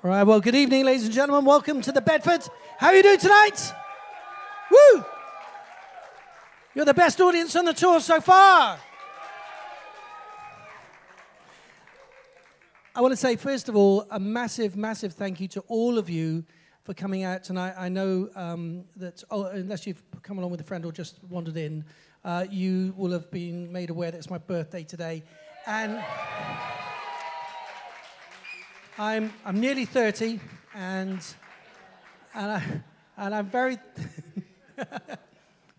All right, well, good evening, ladies and gentlemen. Welcome to the Bedford. How are you doing tonight? Woo! You're the best audience on the tour so far. I want to say, first of all, a massive, massive thank you to all of you for coming out tonight. I know that, unless you've come along with a friend or just wandered in, you will have been made aware that it's my birthday today. And I'm nearly 30, and I'm very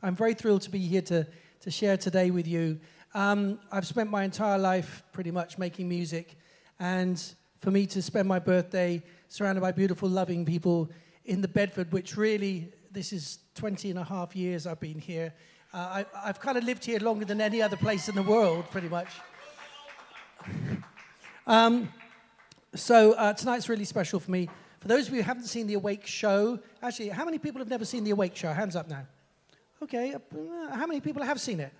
I'm very thrilled to be here to share today with you. I've spent my entire life pretty much making music, and for me to spend my birthday surrounded by beautiful, loving people in the Bedford, which really, this is 20 and a half years I've been here. I've kind of lived here longer than any other place in the world, pretty much. So tonight's really special for me. For those of you who haven't seen The Awake Show, actually, how many people have never seen The Awake Show? Hands up now. Okay, how many people have seen it?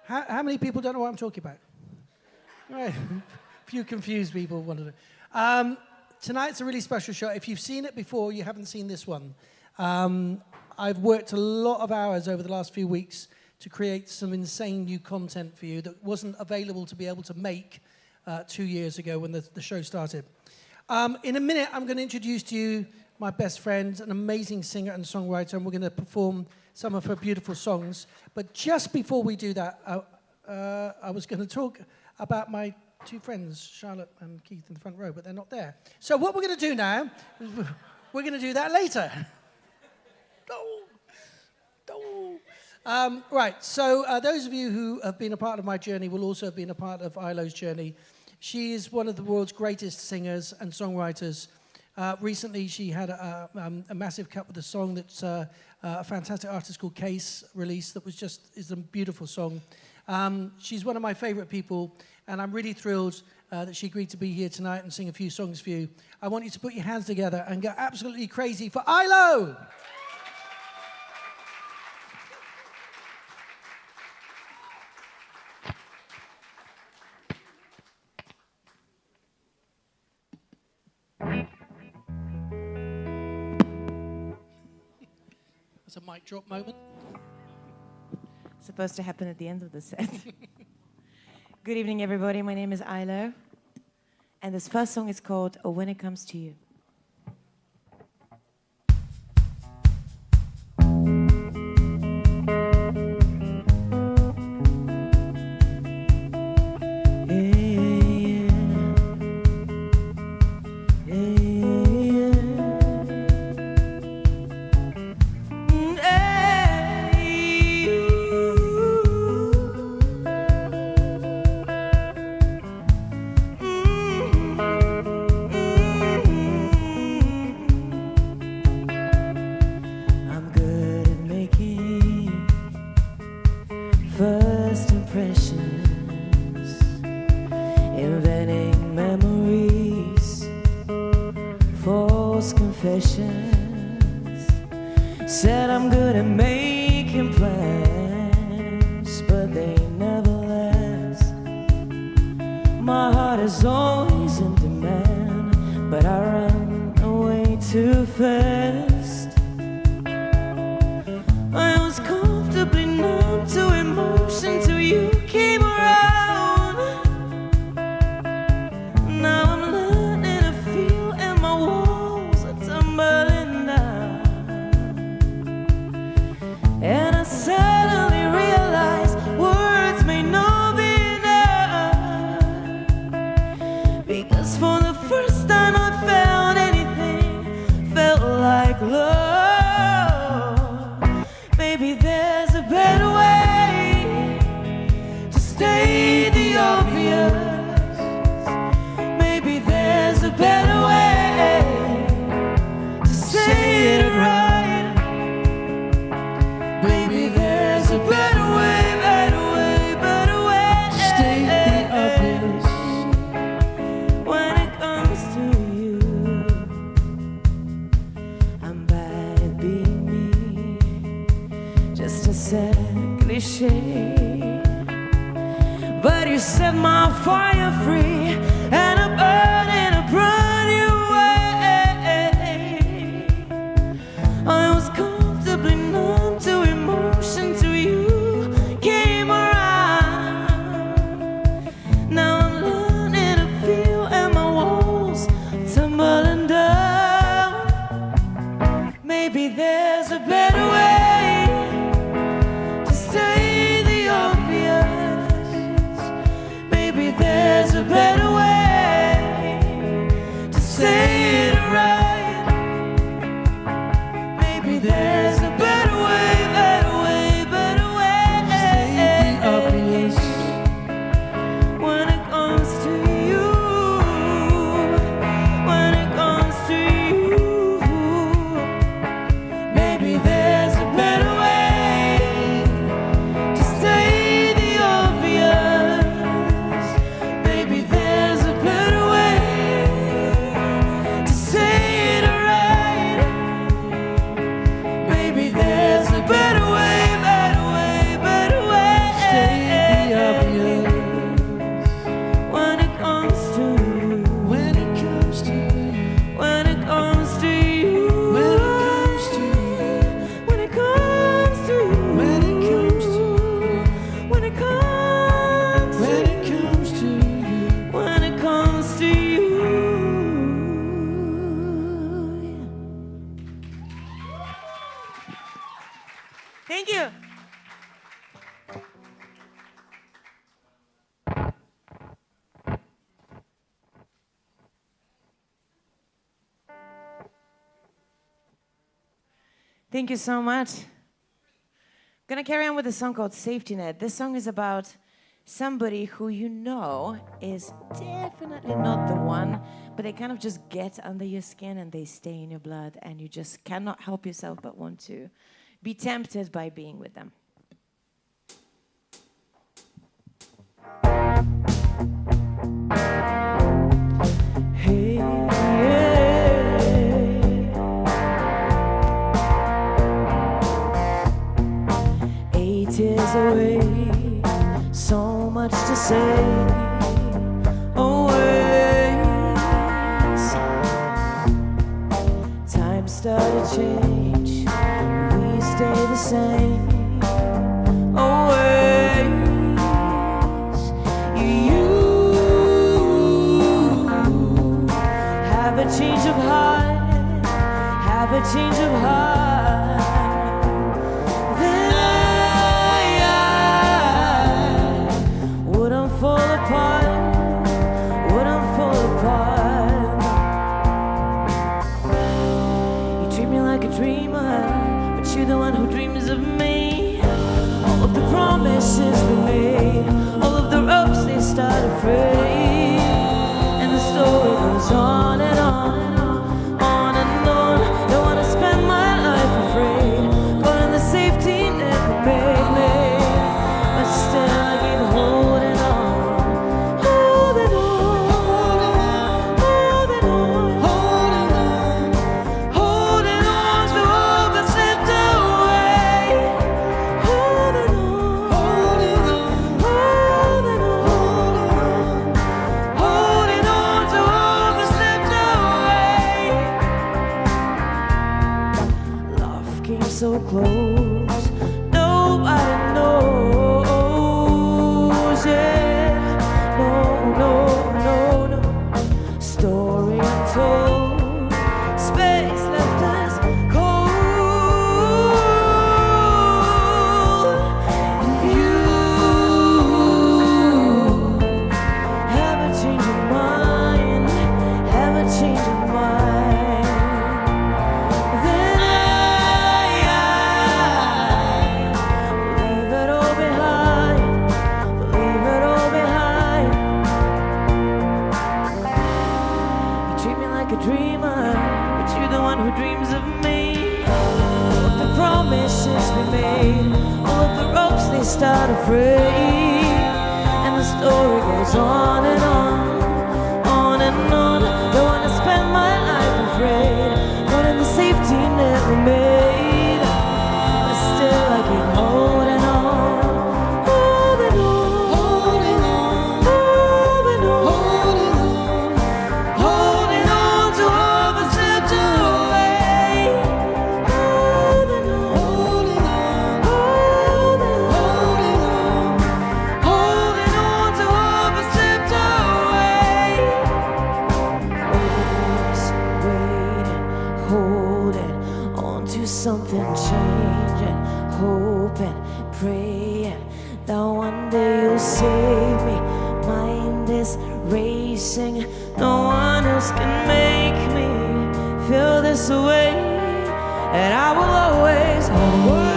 How many people don't know what I'm talking about? Right, a few confused people wanted to. Tonight's a really special show. If you've seen it before, you haven't seen this one. I've worked a lot of hours over the last few weeks to create some insane new content for you that wasn't available to be able to make 2 years ago when the show started. In a minute, I'm going to introduce to you my best friend, an amazing singer and songwriter, and we're going to perform some of her beautiful songs. But just before we do that, I was going to talk about my two friends, Charlotte and Keith, in the front row, but they're not there. So what we're going to do now, we're going to do that later. Right, so those of you who have been a part of my journey will also have been a part of Ilo's journey. She is one of the world's greatest singers and songwriters. Recently, she had a massive cut with a song that's a fantastic artist called Case released that is a beautiful song. She's one of my favorite people, and I'm really thrilled that she agreed to be here tonight and sing a few songs for you. I want you to put your hands together and go absolutely crazy for Ilo! That's a mic drop moment. Supposed to happen at the end of the set. Good evening, everybody. My name is Ilo, and this first song is called "Oh, When It Comes to You." First impressions, inventing memories, false confessions. Said I'm good at making plans, but they never last. My heart is always in demand, but I run away too fast. I was comfortably numb to emotion till you came around. Now I'm learning to feel, and my walls are tumbling down. And I suddenly realized words may not be enough, because for the first time I found anything felt like love. Maybe there's a better way to state the obvious. Maybe there's a better way to say it right. Maybe there's a better way, better way to state the obvious. When it comes to you, I'm bad at being me, just a sad cliche. But you set my fire free, and I'm burning a brand new way. Thank you so much. I'm gonna carry on with a song called Safety Net. This song is about somebody who you know is definitely not the one, but they kind of just get under your skin and they stay in your blood, and you just cannot help yourself but want to be tempted by being with them. Hey, 8 years away, so much to say. Always, time started to change, we stay the same. Always, you have a change of heart, have a change of heart. Then I wouldn't fall apart, wouldn't fall apart. You treat me like a dreamer, but you're the one who dreams of me. All of the promises we made, all of the ropes they start afraid, and the story goes on and on, on and on. Don't wanna spend my life afraid, but in the safety net we made, but still I keep holding on, holding on, holding on, holding on, holding on to all that slipped away, holding on, holding on, holding on, holding on to all that slipped away. Love came so close, nobody knows, yeah. No, no, no, no. Story untold, space left us cold. You have a change of mind, have a change of mind. Then I leave it all behind, leave it all behind. You treat me like a dreamer, but you're the one who dreams of me. All of the promises we made, all of the ropes they start afraid, and the story goes on and on, on and on. Don't wanna spend my life afraid, but in the safety net we made, but still I keep holding on, holding on, holding on, holding on, holding on to all that slipped away, holding on, holding on, holding on to all that slipped away. Always waiting, holding on to something changing, hoping, praying that one day you'll save me. Mind is racing, no one else can make me feel this way, and I will always, always.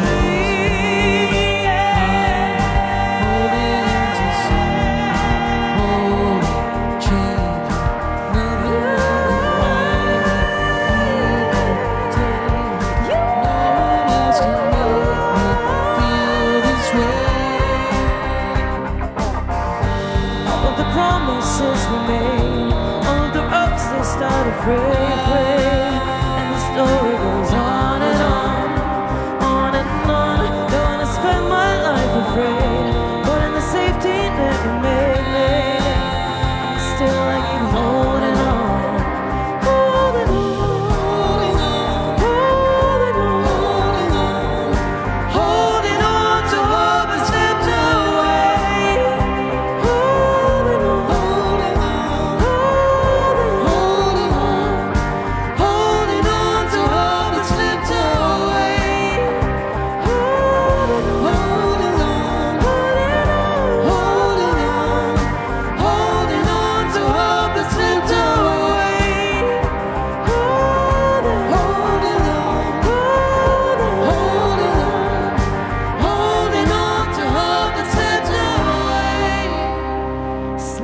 All of the promises we made, all of the ropes they start afraid, and the story goes on and on, on and on. Don't wanna spend my life afraid, but in the safety net we made, still I keep holding on, holding on, holding on, holding on to all that slipped away, holding on, holding on, holding on, holding on,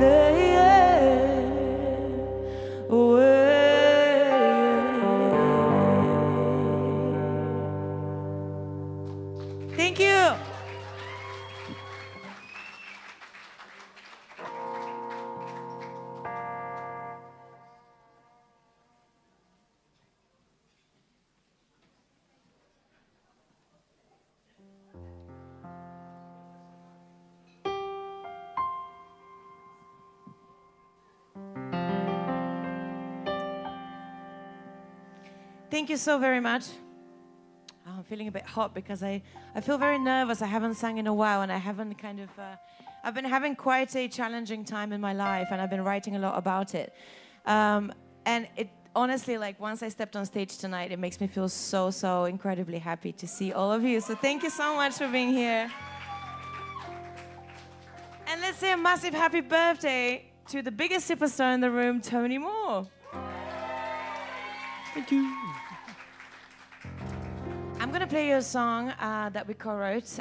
stay away. Thank you. Thank you so very much. Oh, I'm feeling a bit hot because I feel very nervous. I haven't sung in a while, and I haven't I've been having quite a challenging time in my life, and I've been writing a lot about it. And it honestly, like, once I stepped on stage tonight, it makes me feel so incredibly happy to see all of you. So thank you so much for being here. And let's say a massive happy birthday to the biggest superstar in the room, Tony Moore. Thank you. I'm going to play you a song that we co-wrote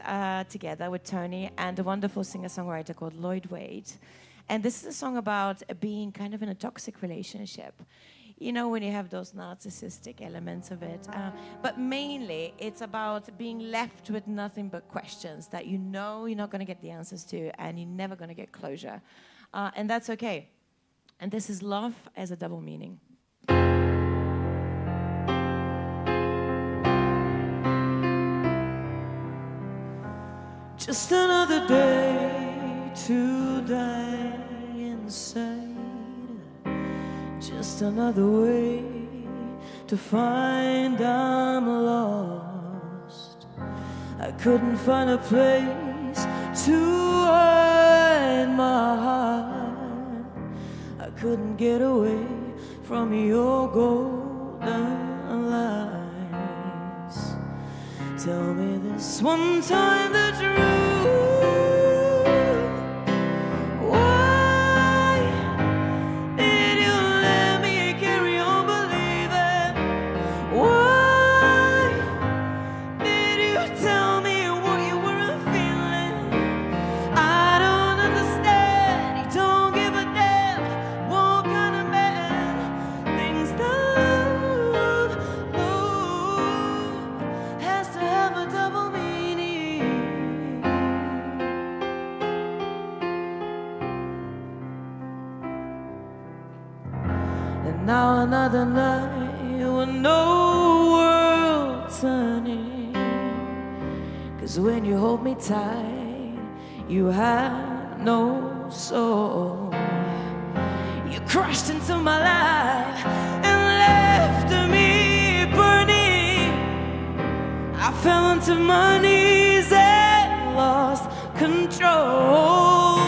together with Tony and a wonderful singer-songwriter called Lloyd Wade. And this is a song about being kind of in a toxic relationship. You know, when you have those narcissistic elements of it. But mainly, it's about being left with nothing but questions that you know you're not going to get the answers to, and you're never going to get closure. And that's okay. And this is love as a double meaning. Just another day to die inside. Just another way to find I'm lost. I couldn't find a place to hide my heart. I couldn't get away from your golden lies. Tell me this one time the truth. Now another night with no world turning. 'Cause when you hold me tight, you have no soul. You crashed into my life and left me burning. I fell onto my knees and lost control.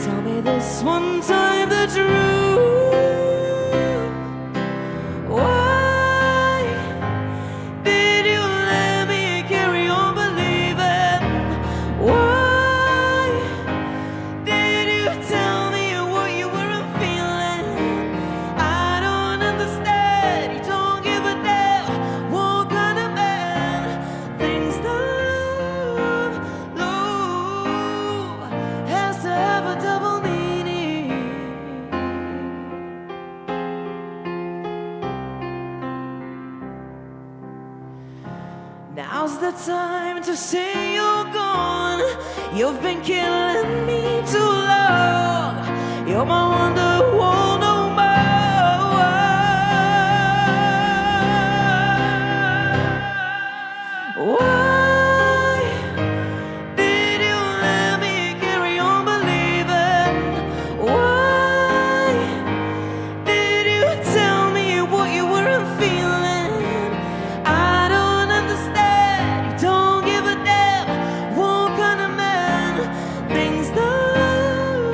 Tell me this one time the truth. Now's the time to say you're gone. You've been killing me too long. You're my wonderful no more. Why did you let me carry on believing? Why did you tell me what you weren't feeling? I don't understand. You don't give a damn. What kind of man thinks the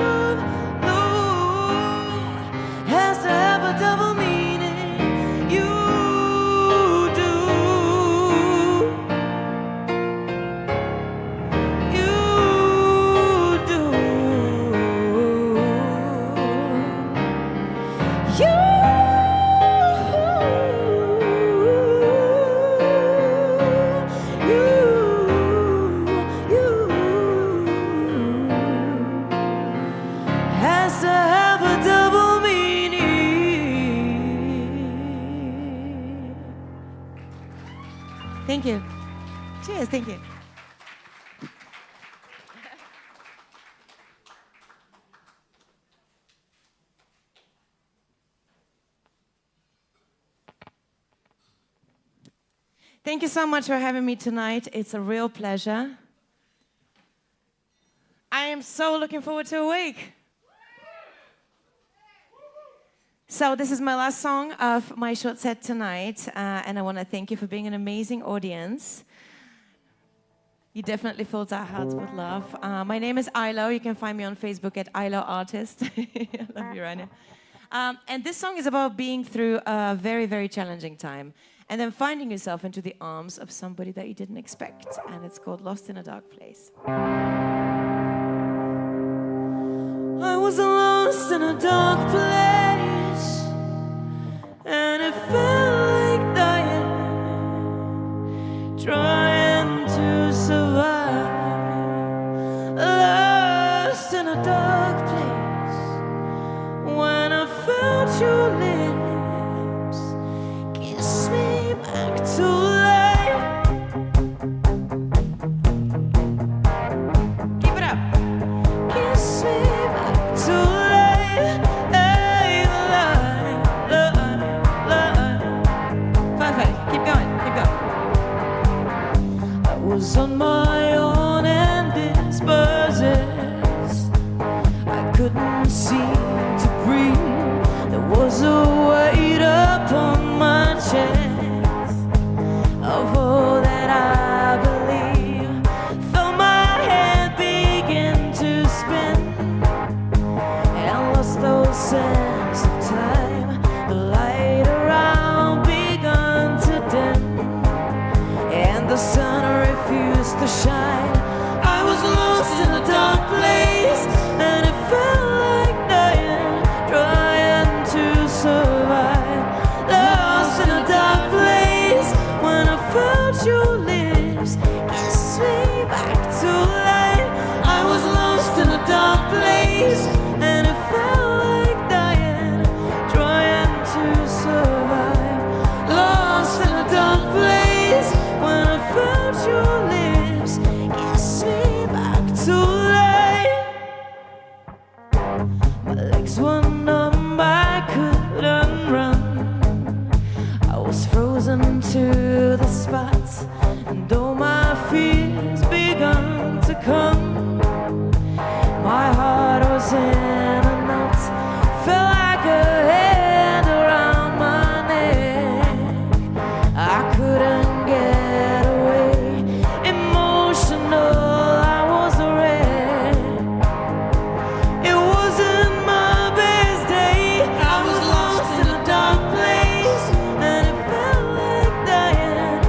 love Thank you. Cheers, thank you. Thank you so much for having me tonight. It's a real pleasure. I am so looking forward to Awake. So this is my last song of my short set tonight, and I want to thank you for being an amazing audience. You definitely filled our hearts with love. My name is Ilo. You can find me on Facebook at Ilo Artist. I love you, Rainer. And this song is about being through a very, very challenging time and then finding yourself into the arms of somebody that you didn't expect. And it's called Lost in a Dark Place. I was lost in a dark place, and it felt like dying, trying to survive. Lost in a dark place, when I felt your lips kiss me back to life. Keep it up. Kiss me back to life. Hey, life, life. Perfect. Keep going. Keep going. I was on my own and dispossessed. I couldn't seem to breathe. There was a weight upon my chest of all that I believe. Felt my head begin to spin and lost those sense of time. The light around begun to dim, and the sun refused to shine. I was lost in a dark place, and it felt like dying, trying to survive. Lost in a dark place, when I felt your lips kiss me back to life. I was lost in a dark place, and it felt like dying, trying to survive. Lost in a dark place, when I felt your lips kiss me back to life. My legs were numb, I couldn't run. I was frozen to the spot, and though my fears begun to come, my heart was in a knot. Felt like a hand around my neck. I couldn't get away. Emotional, I was a wreck. It wasn't my best day. I was lost in a dark place, and it felt like dying,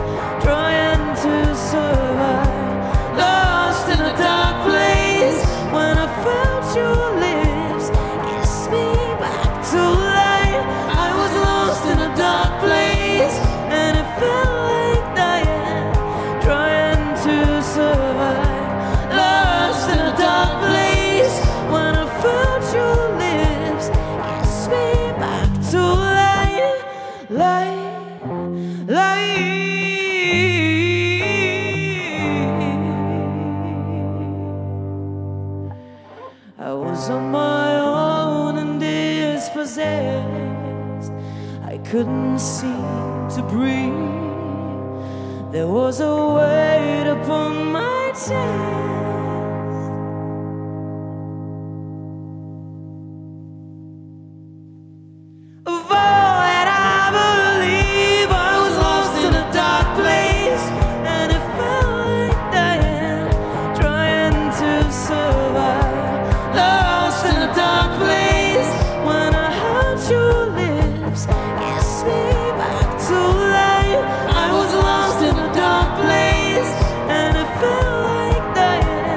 trying to survive. Lost in a dark place, when I felt your lips kiss me back to life. I was lost in a dark place, and it felt like dying, trying to survive. Lost in a dark place, when I felt your lips kiss me back to life, life, life. I was on my own and dispossessed. I couldn't seem to breathe. There was a weight upon my chest. Of all that I believe, I was lost in a dark place, and it felt like dying, trying to survive. Lost in a dark place, when I held your lips kiss me back to life. I was lost in a dark place, and it felt like dying,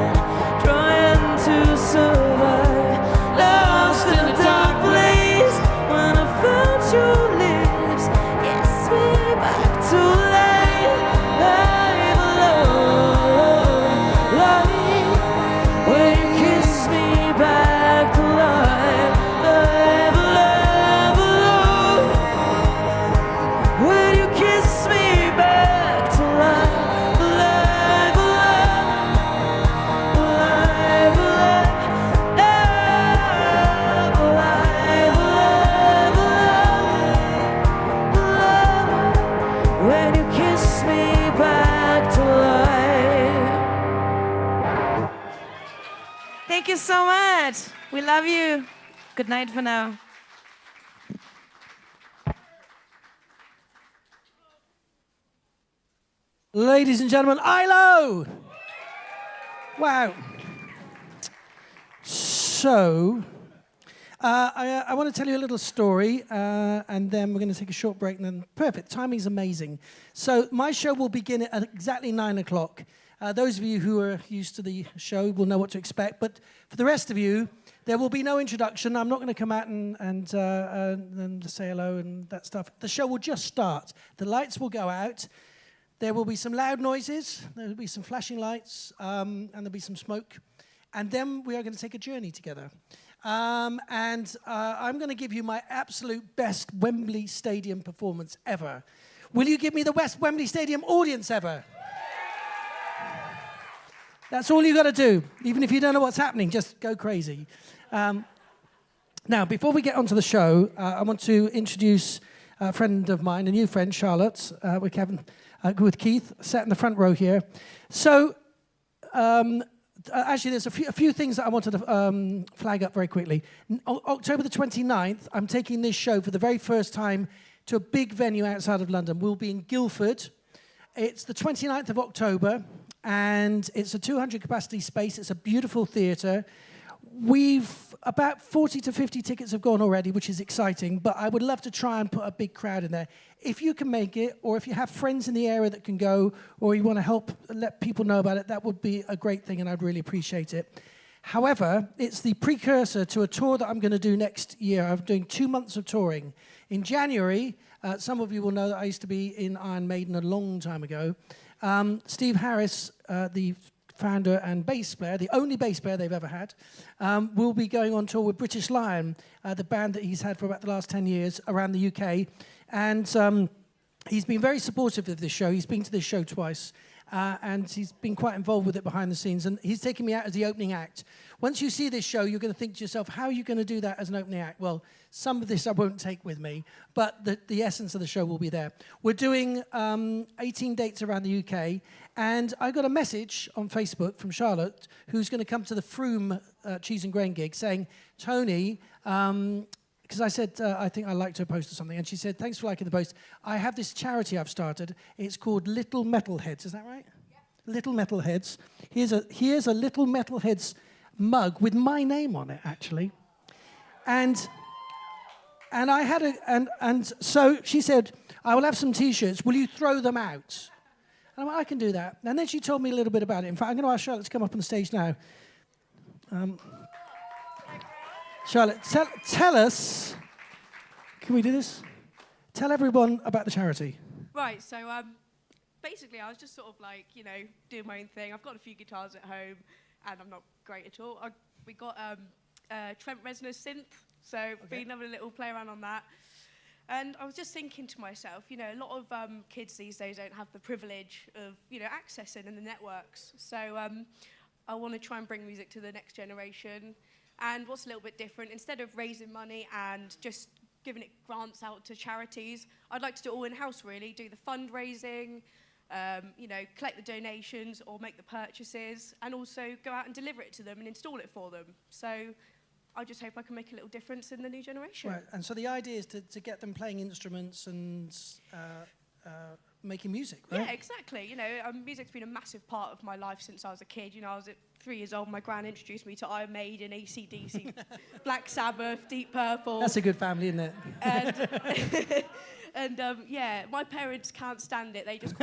much. We love you. Good night for now. Ladies and gentlemen, ILO! Wow. So, I want to tell you a little story, and then we're going to take a short break, and then perfect. Timing's amazing. So, my show will begin at exactly 9 o'clock. Those of you who are used to the show will know what to expect, but for the rest of you, there will be no introduction. I'm not going to come out and say hello and that stuff. The show will just start. The lights will go out. There will be some loud noises, there will be some flashing lights, and there'll be some smoke. And then we are going to take a journey together. I'm going to give you my absolute best Wembley Stadium performance ever. Will you give me the best Wembley Stadium audience ever? That's all you got to do. Even if you don't know what's happening, just go crazy. Now, before we get onto the show, I want to introduce a friend of mine, a new friend, Charlotte, with Keith, sat in the front row here. So, actually, there's a few things that I wanted to flag up very quickly. October the 29th, I'm taking this show for the very first time to a big venue outside of London. We'll be in Guildford. It's the 29th of October, and it's a 200-capacity space. It's a beautiful theatre. About 40 to 50 tickets have gone already, which is exciting, but I would love to try and put a big crowd in there. If you can make it, or if you have friends in the area that can go, or you want to help let people know about it, that would be a great thing, and I'd really appreciate it. However, it's the precursor to a tour that I'm going to do next year. I'm doing 2 months of touring. In January, some of you will know that I used to be in Iron Maiden a long time ago. Steve Harris, the founder and bass player, the only bass player they've ever had, will be going on tour with British Lion, the band that he's had for about the last 10 years around the UK. And he's been very supportive of this show. He's been to this show twice, and he's been quite involved with it behind the scenes. And he's taking me out as the opening act. Once you see this show, you're going to think to yourself, how are you going to do that as an opening act? Well, some of this I won't take with me, but the essence of the show will be there. We're doing 18 dates around the UK, and I got a message on Facebook from Charlotte, who's going to come to the Froome Cheese and Grain gig, saying, Tony, because I said, I think I liked her post or something, and she said, thanks for liking the post. I have this charity I've started. It's called Little Metalheads. Is that right? Yeah. Little Metalheads. Here's a Little Metalheads mug with my name on it, actually. And I had and so she said, I will have some T-shirts. Will you throw them out? And I went, I can do that. And then she told me a little bit about it. In fact, I'm going to ask Charlotte to come up on the stage now. Charlotte, tell us, can we do this? Tell everyone about the charity. Right, so basically I was just sort of like, doing my own thing. I've got a few guitars at home, and I'm not great at all. We got Trent Reznor's synth, so been having a little play around on that. And I was just thinking to myself, a lot of kids these days don't have the privilege of, accessing in the networks. So I want to try and bring music to the next generation. And what's a little bit different, instead of raising money and just giving it grants out to charities, I'd like to do it all in-house, really, do the fundraising, collect the donations or make the purchases, and also go out and deliver it to them and install it for them. So I just hope I can make a little difference in the new generation. Right, and so the idea is to get them playing instruments and making music, right? Yeah, exactly. Music's been a massive part of my life since I was a kid. I was at 3 years old. My gran introduced me to Iron Maiden, AC/DC, Black Sabbath, Deep Purple. That's a good family, isn't it? And my parents can't stand it. They just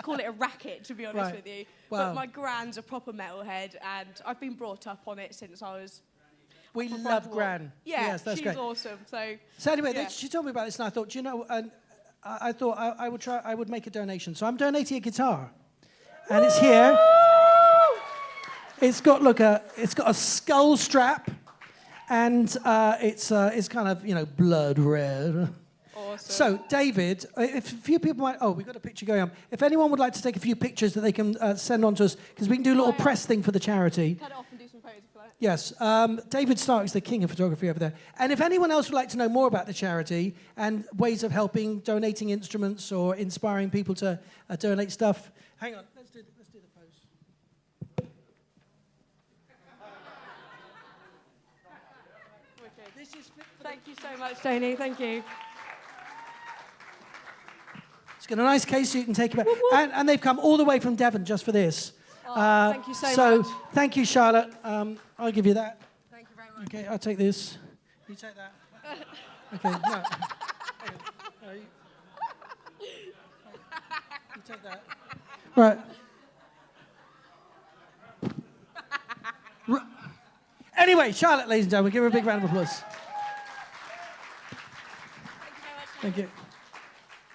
call it a racket, to be honest with you. Wow. But my gran's a proper metalhead, and I've been brought up on it since I was. We love Gran. Yeah, yes, that's she's great. awesome. So anyway, she told me about this, and I thought, I thought I would make a donation. So I'm donating a guitar, and it's here. It's got a skull strap, and it's kind of blood red. Awesome. So David, if a few people might, we've got a picture going on. If anyone would like to take a few pictures that they can send on to us, because we can do a little press thing for the charity. Cut it off and do some photos if you like. Yes, David Stark is the king of photography over there. And if anyone else would like to know more about the charity and ways of helping, donating instruments or inspiring people to donate stuff, hang on, let's do the pose. wicked. This is fit for Thank you so much, Tony. Thank you. It's got a nice case so you can take it back. And they've come all the way from Devon just for this. Thank you so much. Thank you, Charlotte. I'll give you that. Thank you very much. Okay, I'll take this. You take that. Okay, no. No, you take that. Right. Anyway, Charlotte, ladies and gentlemen, give her a big round of applause. Thank you.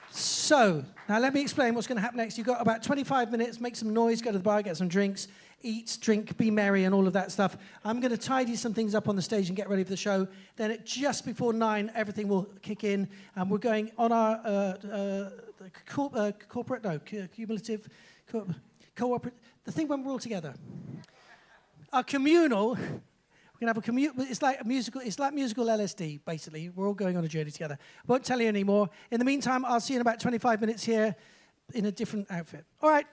So, now let me explain what's going to happen next. You've got about 25 minutes, make some noise, go to the bar, get some drinks, eat, drink, be merry, and all of that stuff. I'm going to tidy some things up on the stage and get ready for the show. Then at just before 9, everything will kick in. And we're going on our cumulative, cooperative, the thing when we're all together. Our communal... We're going to have it's like musical LSD, basically. We're all going on a journey together. Won't tell you anymore. In the meantime, I'll see you in about 25 minutes here in a different outfit. All right.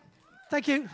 Thank you.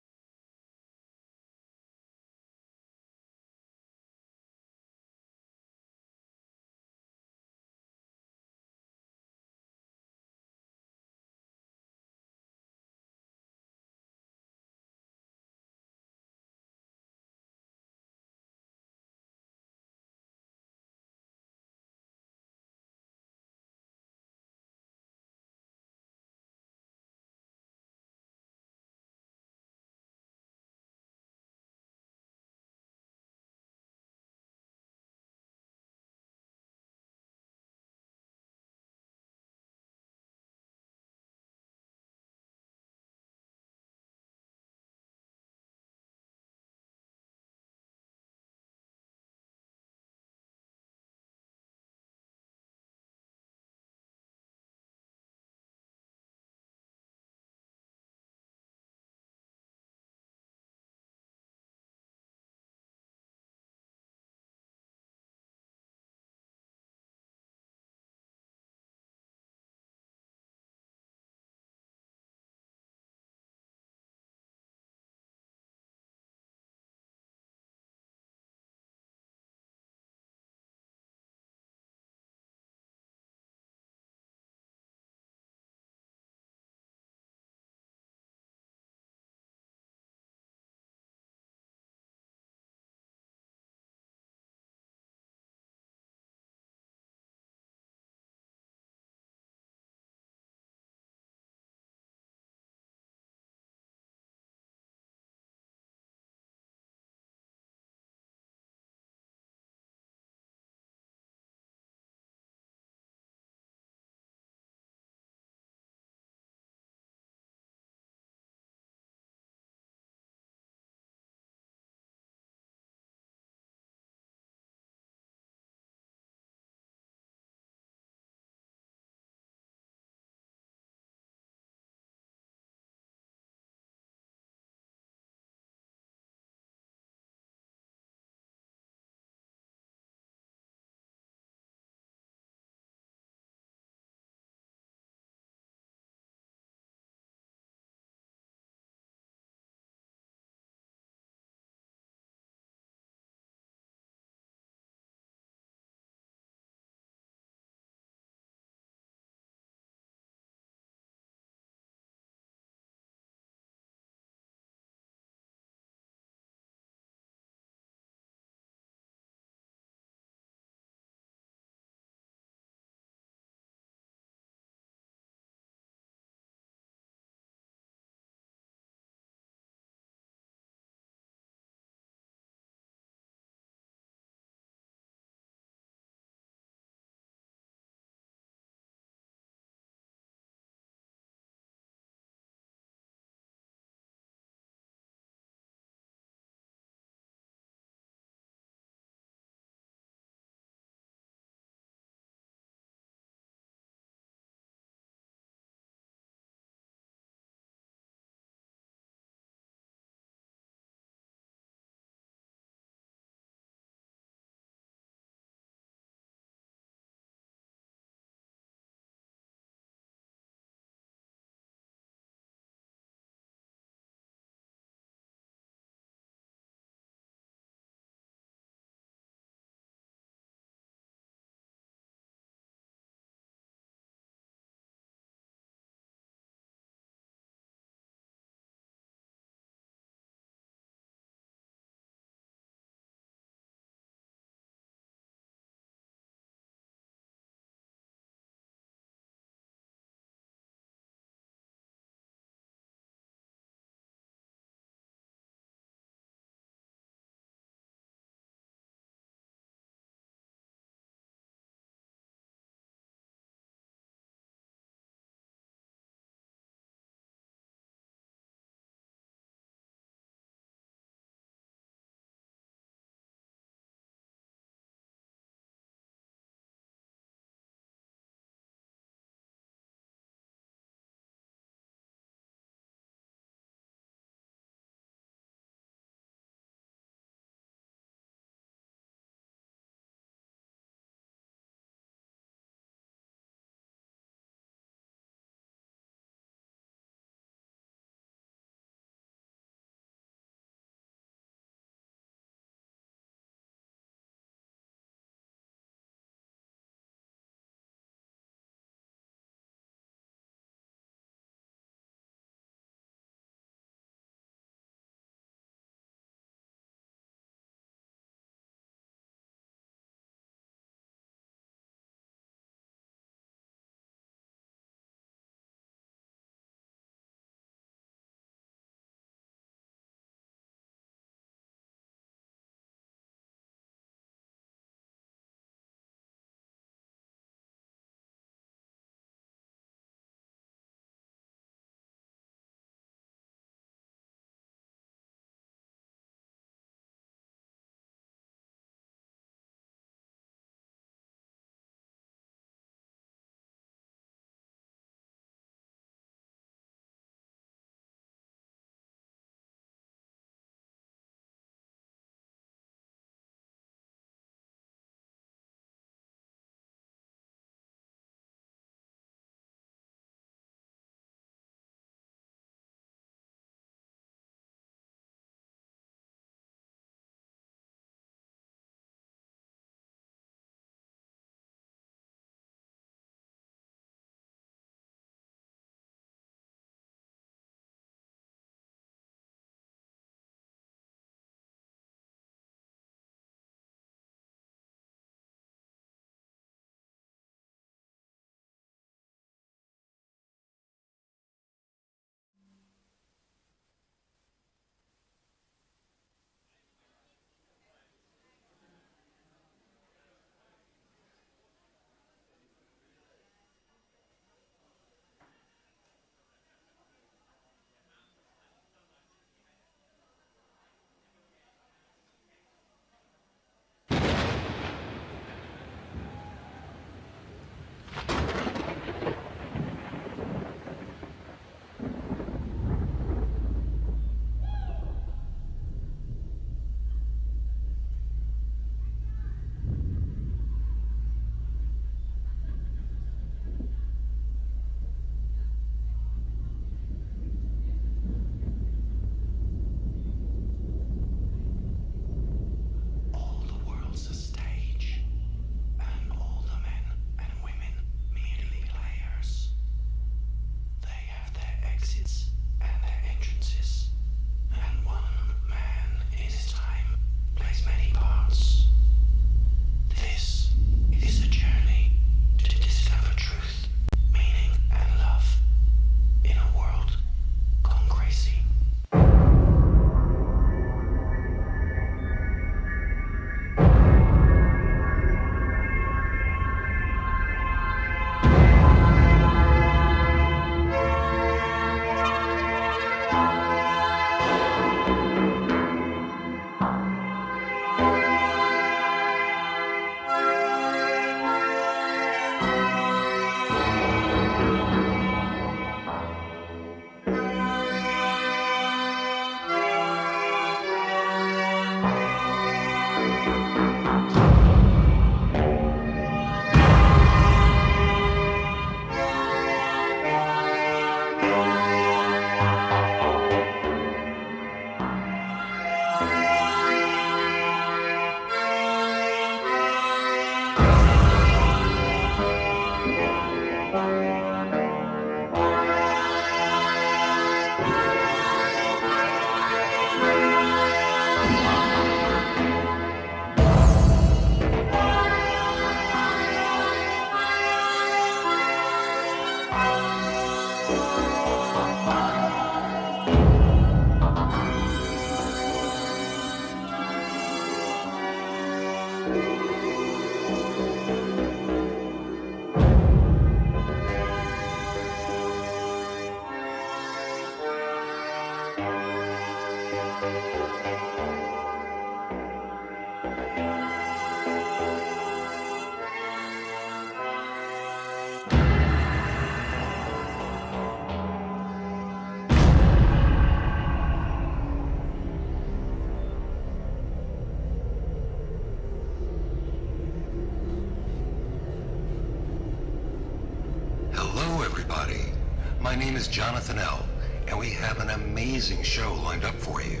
everybody. My name is Jonathan L., and we have an amazing show lined up for you.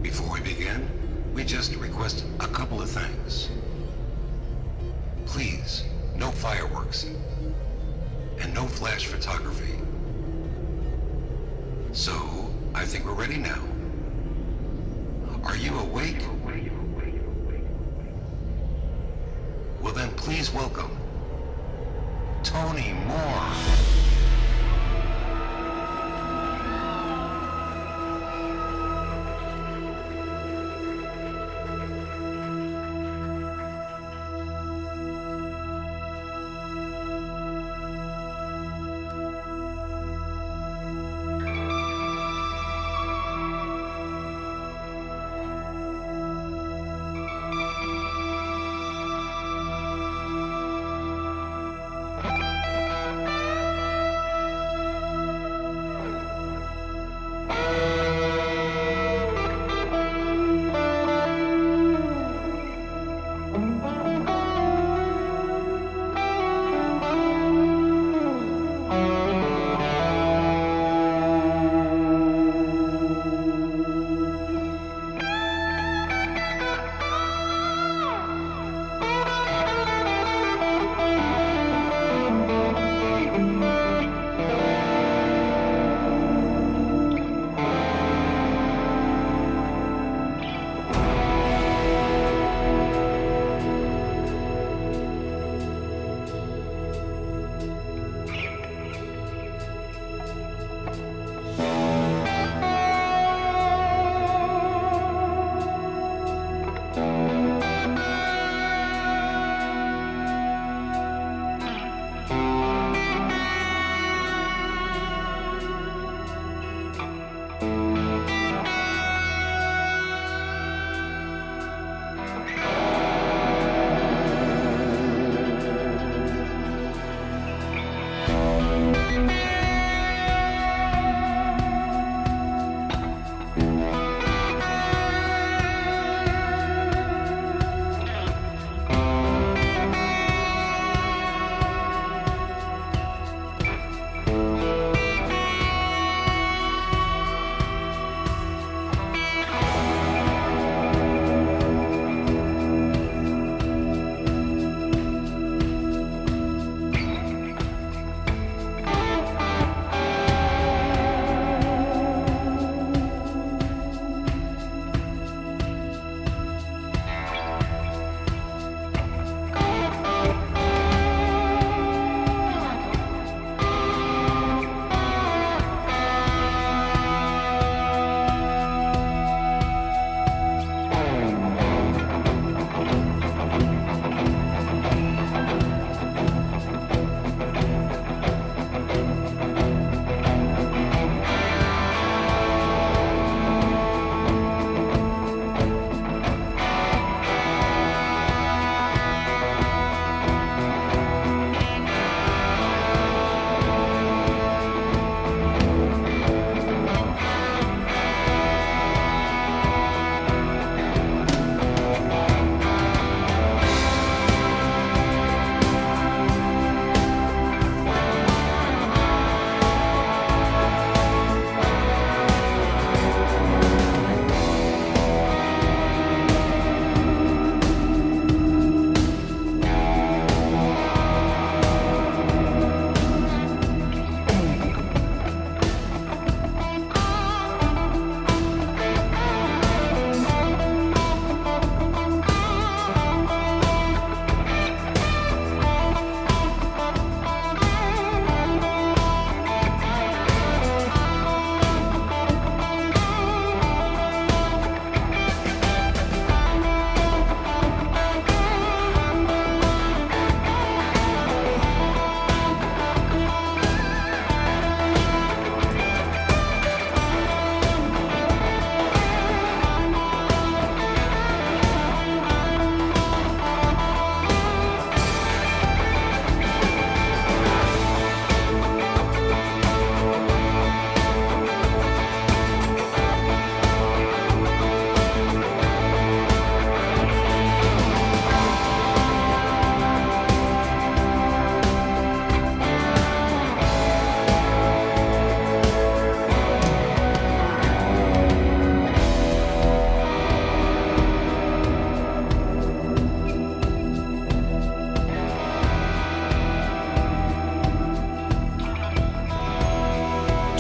Before we begin, we just request a couple of things. Please, no fireworks, and no flash photography. So, I think we're ready now. Are you awake? Well then, please welcome Tony Moore.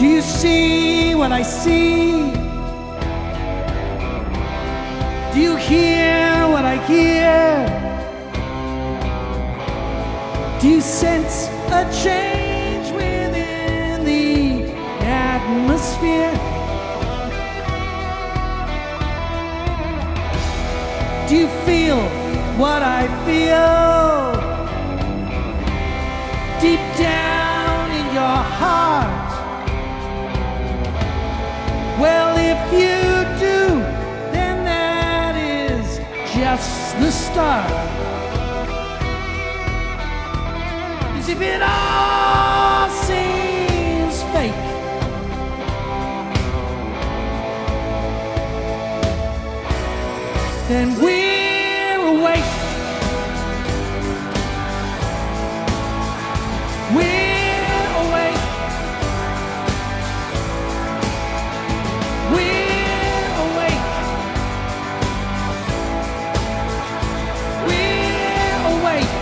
you see what I see? Do you hear what I hear? Do you sense a change within the atmosphere? Do you feel what I feel deep down in your heart? Well, if you do, then that is just the start. 'Cause if it all seems fake, then we're awake. We're awake. We're awake. We're awake.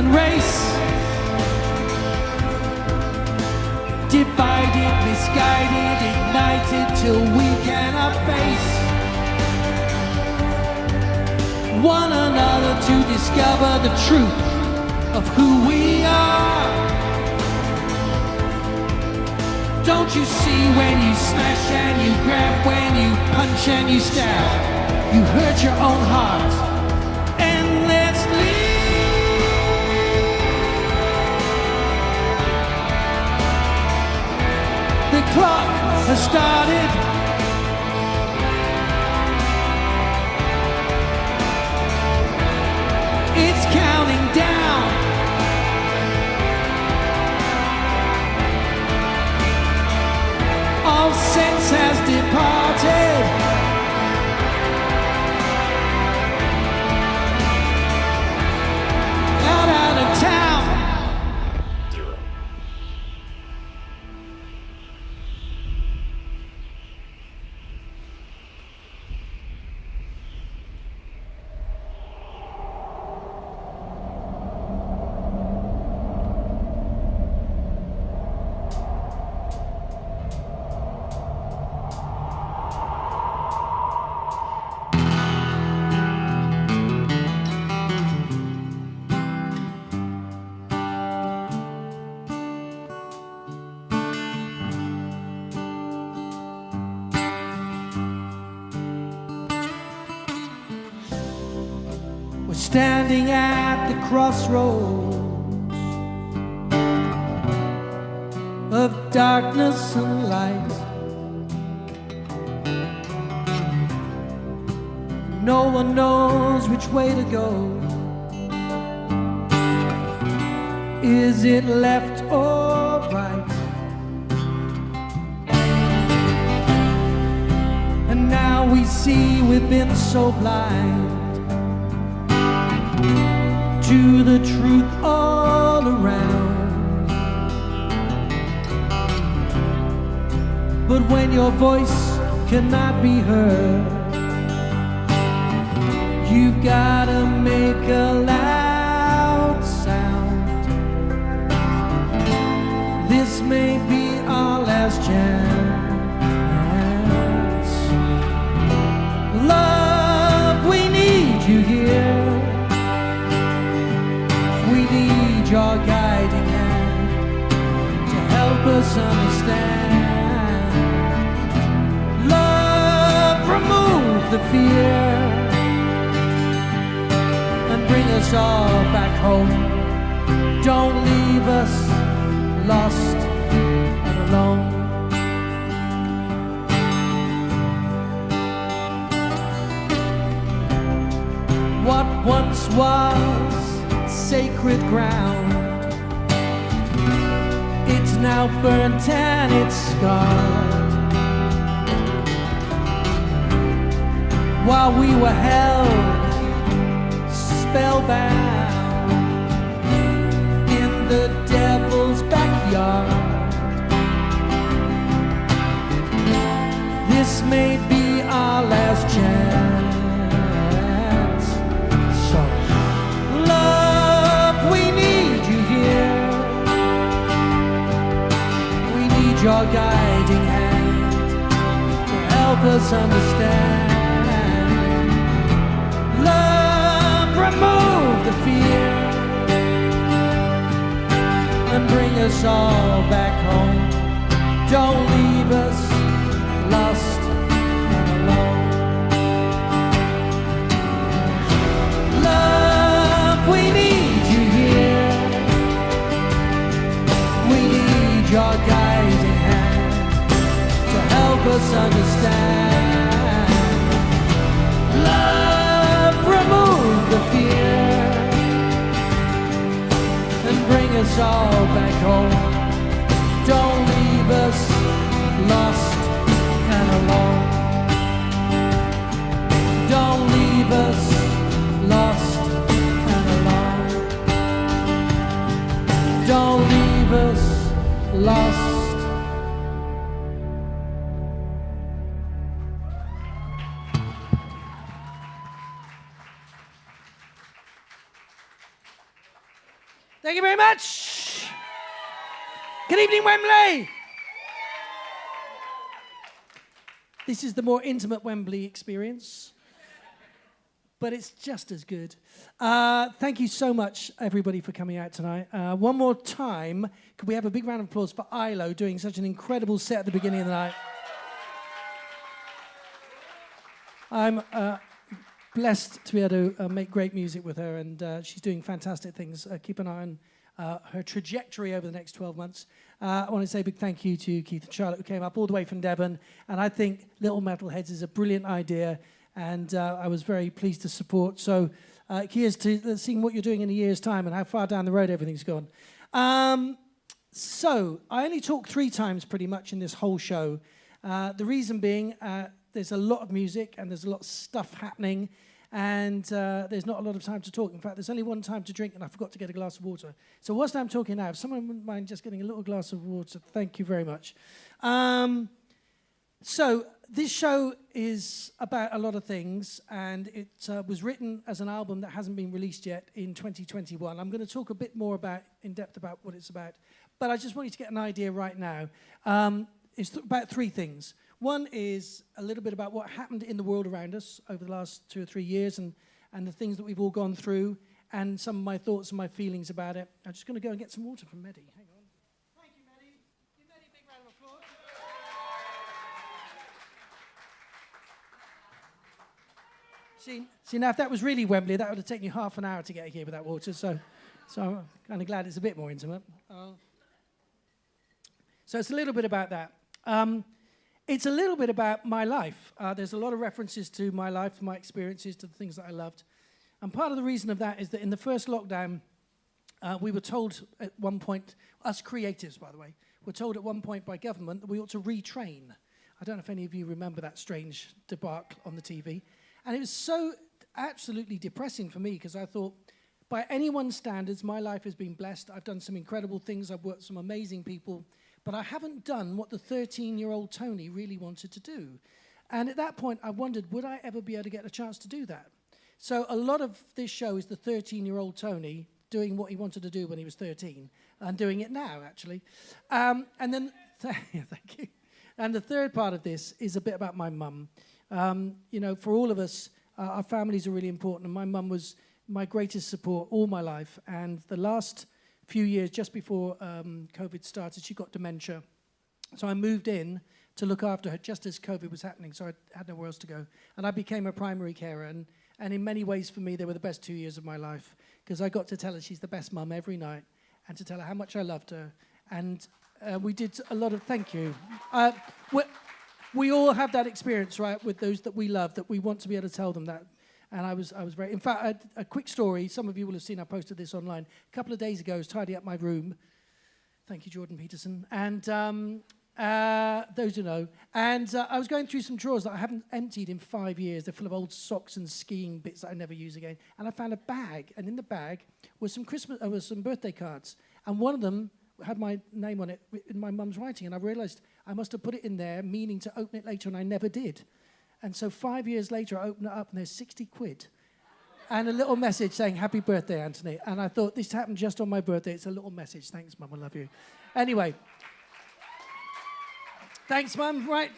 human race. Divided, misguided, ignited till we cannot face one another to discover the truth of who we are. Don't you see when you smash and you grab, when you punch and you stab, you hurt your own heart endlessly. The clock has started. It's counting down. All sense has departed. Out of town. We're standing at the crossroads of darkness and light. No one knows which way to go. Is it left or right? And now we see we've been so blind to the truth all around. But when your voice cannot be heard, you've gotta make a loud sound. This may be our last chance. Love, we need you here. We need your guiding hand to help us understand. Love, remove the fear and bring us all back home. Don't leave us lost and alone. What once was sacred ground, it's now burnt and it's scarred. While we were held spellbound in the devil's backyard, this may be our last chance. So love, we need you here. We need your guiding hand to help us understand. Love, remove the fear and bring us all back home. Don't leave us lost and alone. Love, we need you here. We need your guiding hand to help us understand. Love, remove the fear and bring us all back home. Don't leave us lost and alone. Don't leave us lost and alone. Don't leave us lost. Thank you very much. Good evening, Wembley. This is the more intimate Wembley experience, but it's just as good. Thank you so much, everybody, for coming out tonight. One more time, could we have a big round of applause for Ilo doing such an incredible set at the beginning of the night? I'm blessed to be able to make great music with her, and she's doing fantastic things. Keep an eye on her trajectory over the next 12 months. I want to say a big thank you to Keith and Charlotte, who came up all the way from Devon, and I think Little Metalheads is a brilliant idea, and I was very pleased to support. So here's to seeing what you're doing in a year's time and how far down the road everything's gone. So I only talk 3 times pretty much in this whole show. The reason being there's a lot of music and there's a lot of stuff happening, and there's not a lot of time to talk. In fact, there's only one time to drink, and I forgot to get a glass of water. So whilst I'm talking now, if someone wouldn't mind just getting a little glass of water, thank you very much. So this show is about a lot of things, and it was written as an album that hasn't been released yet in 2021. I'm going to talk a bit more in depth about what it's about, but I just want you to get an idea right now. It's about 3 things. One is a little bit about what happened in the world around us over the last 2 or 3 years, and the things that we've all gone through, and some of my thoughts and my feelings about it. I'm just going to go and get some water from Mehdi. Hang on. Thank you, Mehdi. Give Mehdi a big round of applause. See, now if that was really Wembley, that would have taken you half an hour to get here without water, so I'm kind of glad it's a bit more intimate. So it's a little bit about that. It's a little bit about my life. There's a lot of references to my life, my experiences, to the things that I loved. And part of the reason of that is that in the first lockdown, we were told at one point, us creatives, by the way, were told at one point by government that we ought to retrain. I don't know if any of you remember that strange debacle on the TV. And it was so absolutely depressing for me, because I thought, by anyone's standards, my life has been blessed. I've done some incredible things. I've worked with some amazing people. But I haven't done what the 13-year-old Tony really wanted to do. And at that point, I wondered, would I ever be able to get a chance to do that? So a lot of this show is the 13-year-old Tony doing what he wanted to do when he was 13, and doing it now, actually. And then, thank you. And the third part of this is a bit about my mum. You know, for all of us, our families are really important, and my mum was my greatest support all my life. And the last few years, just before COVID started, she got dementia. So I moved in to look after her just as COVID was happening, so I had nowhere else to go. And I became a primary carer, and in many ways for me, they were the best 2 years of my life, because I got to tell her she's the best mum every night, and to tell her how much I loved her. And we did a lot of, thank you. We all have that experience, right, with those that we love, that we want to be able to tell them that. And I was very, in fact, a quick story. Some of you will have seen I posted this online. A couple of days ago, I was tidying up my room. Thank you, Jordan Peterson. And those who know. And I was going through some drawers that I haven't emptied in 5 years. They're full of old socks and skiing bits that I never use again. And I found a bag, and in the bag was some birthday cards. And one of them had my name on it in my mum's writing. And I realized I must have put it in there, meaning to open it later, and I never did. And so 5 years later, I opened it up, and there's 60 quid. And a little message saying, happy birthday, Anthony. And I thought, this happened just on my birthday. It's a little message. Thanks, Mum. I love you. Anyway. Thanks, Mum. Right.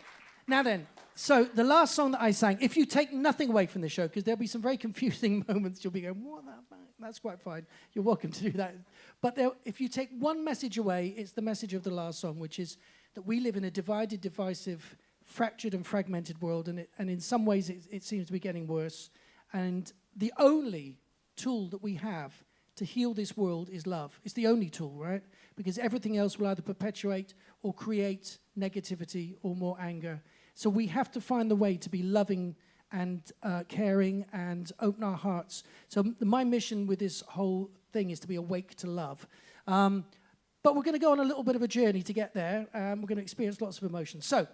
Now then. So the last song that I sang, if you take nothing away from the show, because there'll be some very confusing moments, you'll be going, what the fuck? That's quite fine. You're welcome to do that. But if you take one message away, it's the message of the last song, which is that we live in a divided, divisive, fractured and fragmented world, and in some ways it seems to be getting worse. And the only tool that we have to heal this world is love. It's the only tool, right? Because everything else will either perpetuate or create negativity or more anger. So we have to find the way to be loving and caring and open our hearts. So my mission with this whole thing is to be awake to love. But we're going to go on a little bit of a journey to get there. We're going to experience lots of emotions. So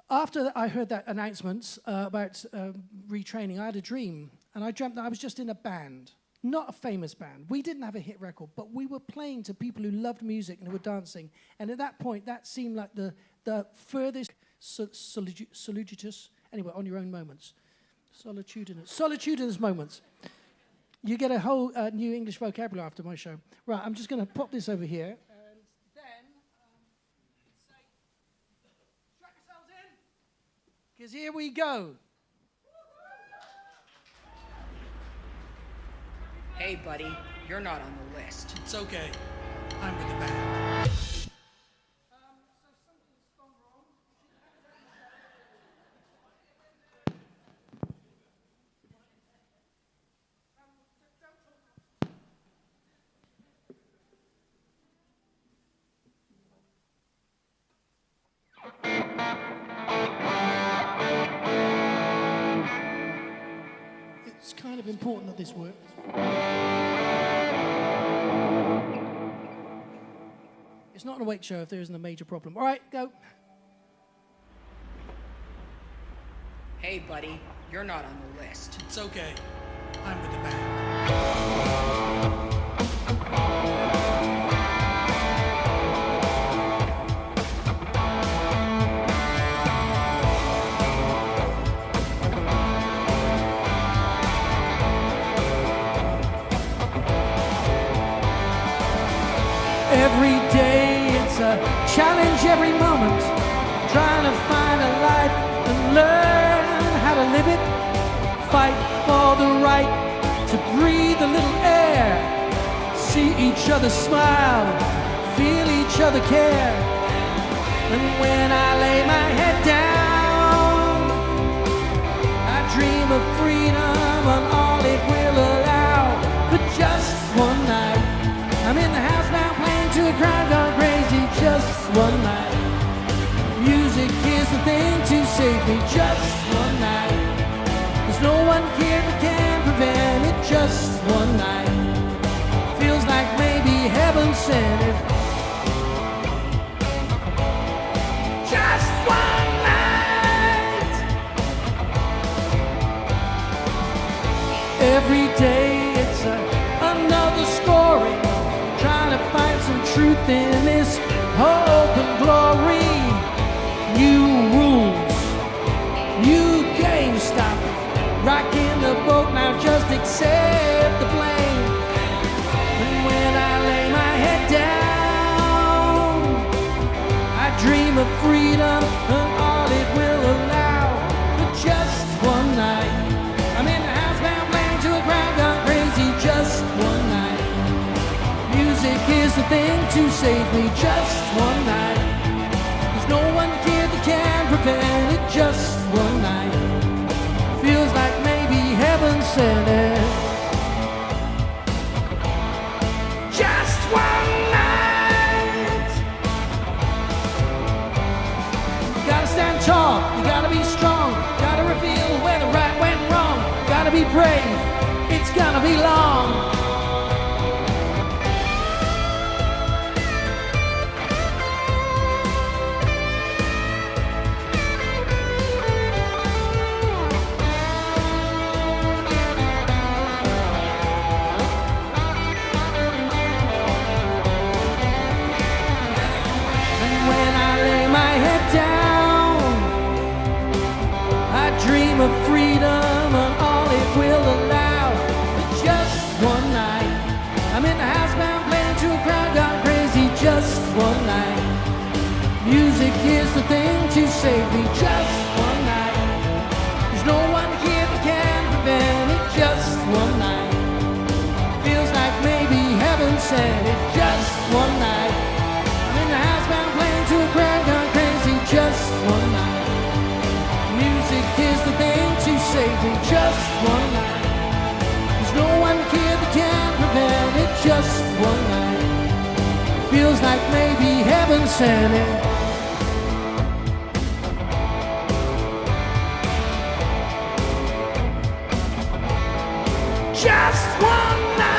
after I heard that announcement about retraining, I had a dream. And I dreamt that I was just in a band, not a famous band. We didn't have a hit record, but we were playing to people who loved music and who were dancing. And at that point, that seemed like the furthest solitudinous, anyway, on your own moments. Solitudinous moments. You get a whole new English vocabulary after my show. Right, I'm just going to pop this over here. And then say, strap yourselves in, because here we go. Hey, buddy, you're not on the list. It's okay. I'm with the band. It's kind of important that this works. It's not an awake show if there isn't a major problem. All right, go. Hey, buddy, you're not on the list. It's okay. I'm with the band. Every day it's a challenge, every moment, trying to find a life and learn how to live it. Fight for the right to breathe a little air, see each other smile, feel each other care. And when I lay my head down, I dream of freedom and all it will allow. For just one night, I'm in the house now playing to a crowd gone crazy. Just one night, music is the thing to save me. Just one night, there's no one here that can prevent it. Just one night, feels like maybe heaven sent it. Just one night. Every day it's another story, trying to find some truth in this hope and glory. New rules, new game, stop rocking the boat now, just accept the blame. And when I lay my head down, I dream of freedom and all it will allow. For just one night, I'm in the house now playing to a crowd gone crazy. Just one night, music is the thing to save me. Just one night, there's no one here that can prevent it. Just one night, feels like maybe heaven sent it. Just one night. You gotta stand tall, you gotta be strong, gotta reveal where the right went wrong. Gotta be brave, it's gonna be long. Of freedom and all it will allow. But just one night, I'm in the house bound playing to a crowd gone crazy. Just one night, music is the thing to save me. Just one night, there's no one here that can prevent it. Just one night, feels like maybe heaven sent it. Just one night, I'm in the house bound playing to a crowd gone crazy. Just one night, music is the thing to save me. Just one night, there's no one here that can prevent it. Just one night, feels like maybe heaven sent it. Just one night.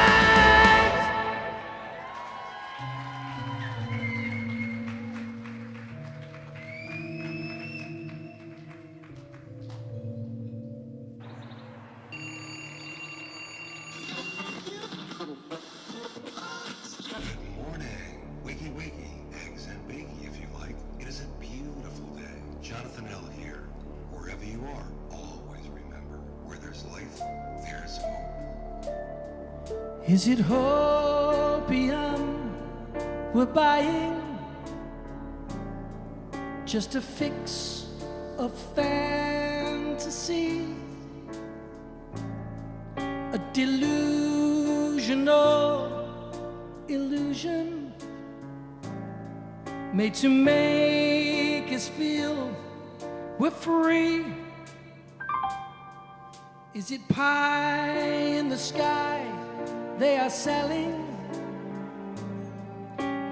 Good morning. Wakey, wakey. Eggs and bacon, if you like. Is it opium we're buying? Just a fix of fantasy, a delusional illusion made to make us feel we're free. Is it pie in the sky they are selling?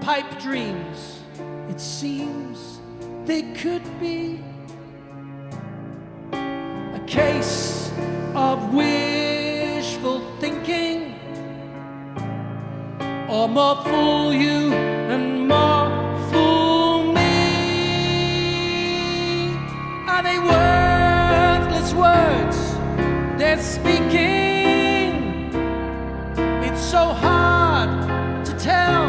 Pipe dreams, it seems they could be a case of wishful thinking, or more fool you and more fool me. Are they worthless words they're speaking? It's so hard to tell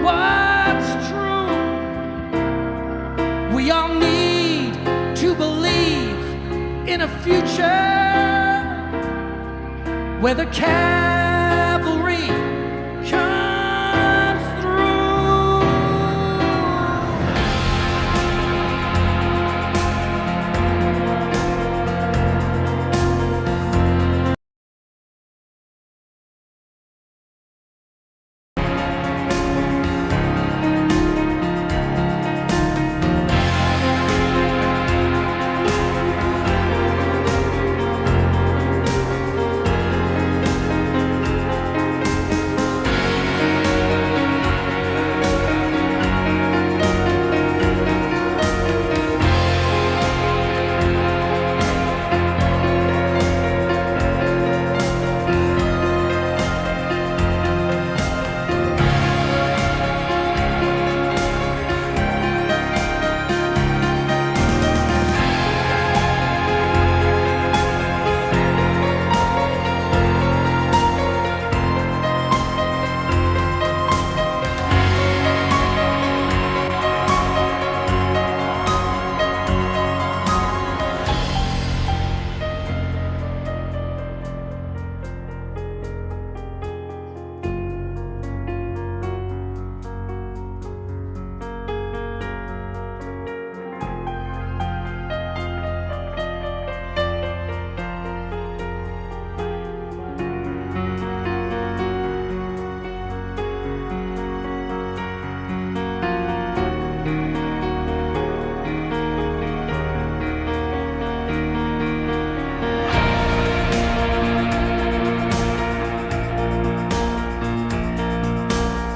what's true. We all need to believe in a future where the cavalry comes through.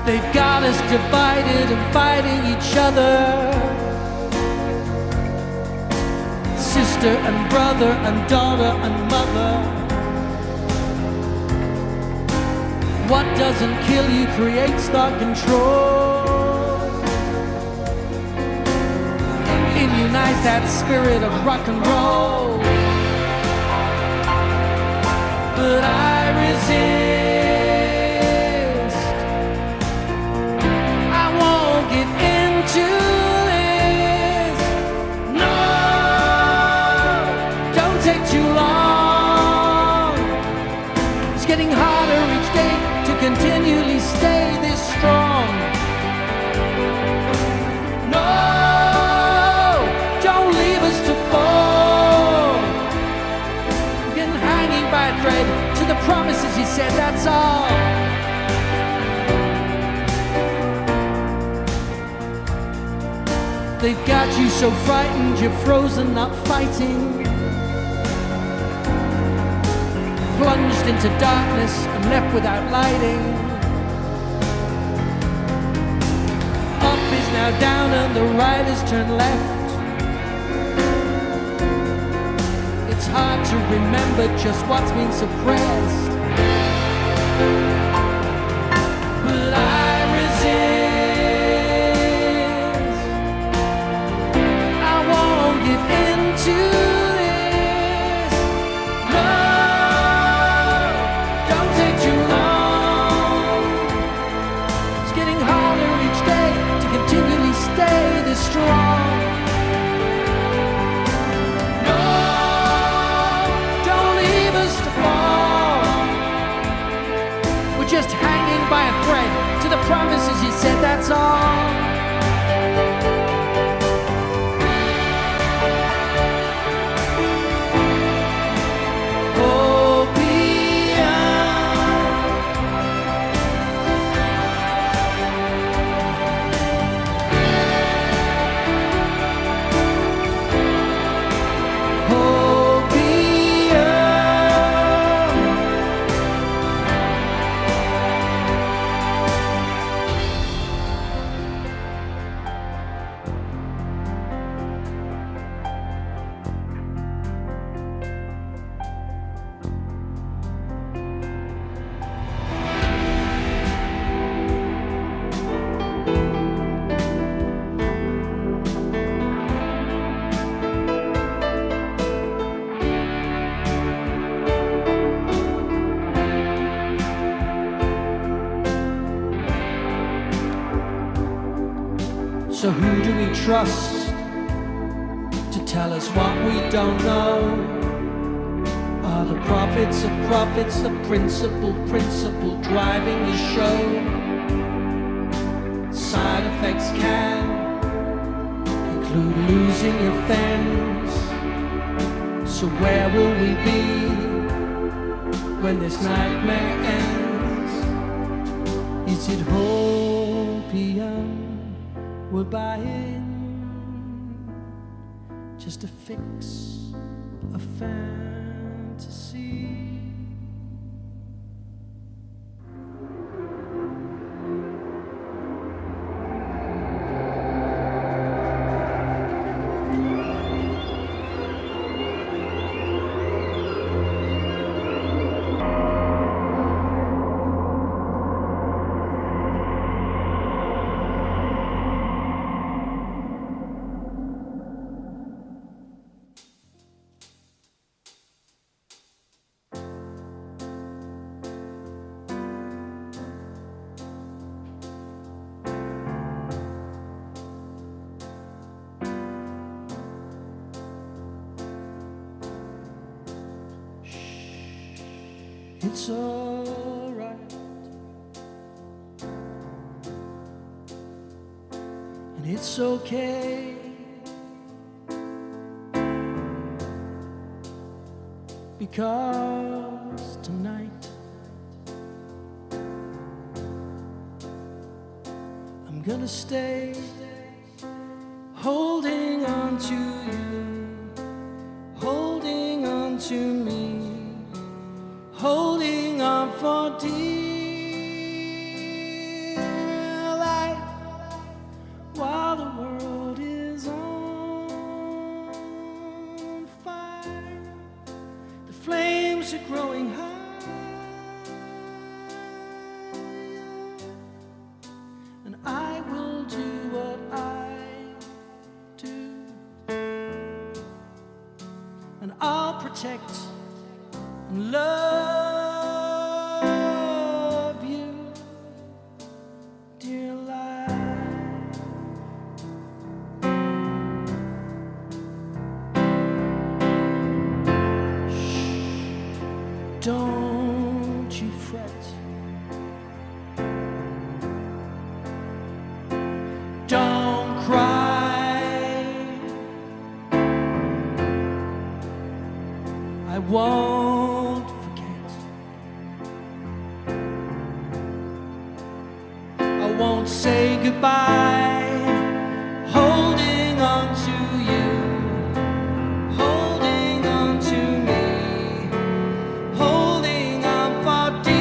They've got us divided and fighting each other, sister and brother and daughter and mother. What doesn't kill you creates thought control. Immunize that spirit of rock and roll. But I resist. Continually stay this strong. No, don't leave us to fall. Been hanging by a thread to the promises you said, that's all. They've got you so frightened you're frozen, not fighting. Plunged into darkness and left without lighting. Up is now down and the right has turned left. It's hard to remember just what's been suppressed. But I resist. I won't give in to strong. No, don't leave us to fall. trust to tell us what we don't know? Are the prophets of prophets the principal driving the show? Side effects can include losing your friends. So where will we be when this nightmare ends? Is it opium we're buying just to fix a fantasy? It's all right, and it's okay, because tonight I'm gonna stay holding on to you, holding on to me, holding on for dear life while the world is on fire. The flames are growing higher, and I will do what I do, and I'll protect and love you, dear life. Shh, don't you fret, don't cry, I won't forget, I won't say goodbye, holding on to you, holding on to me, holding on for dear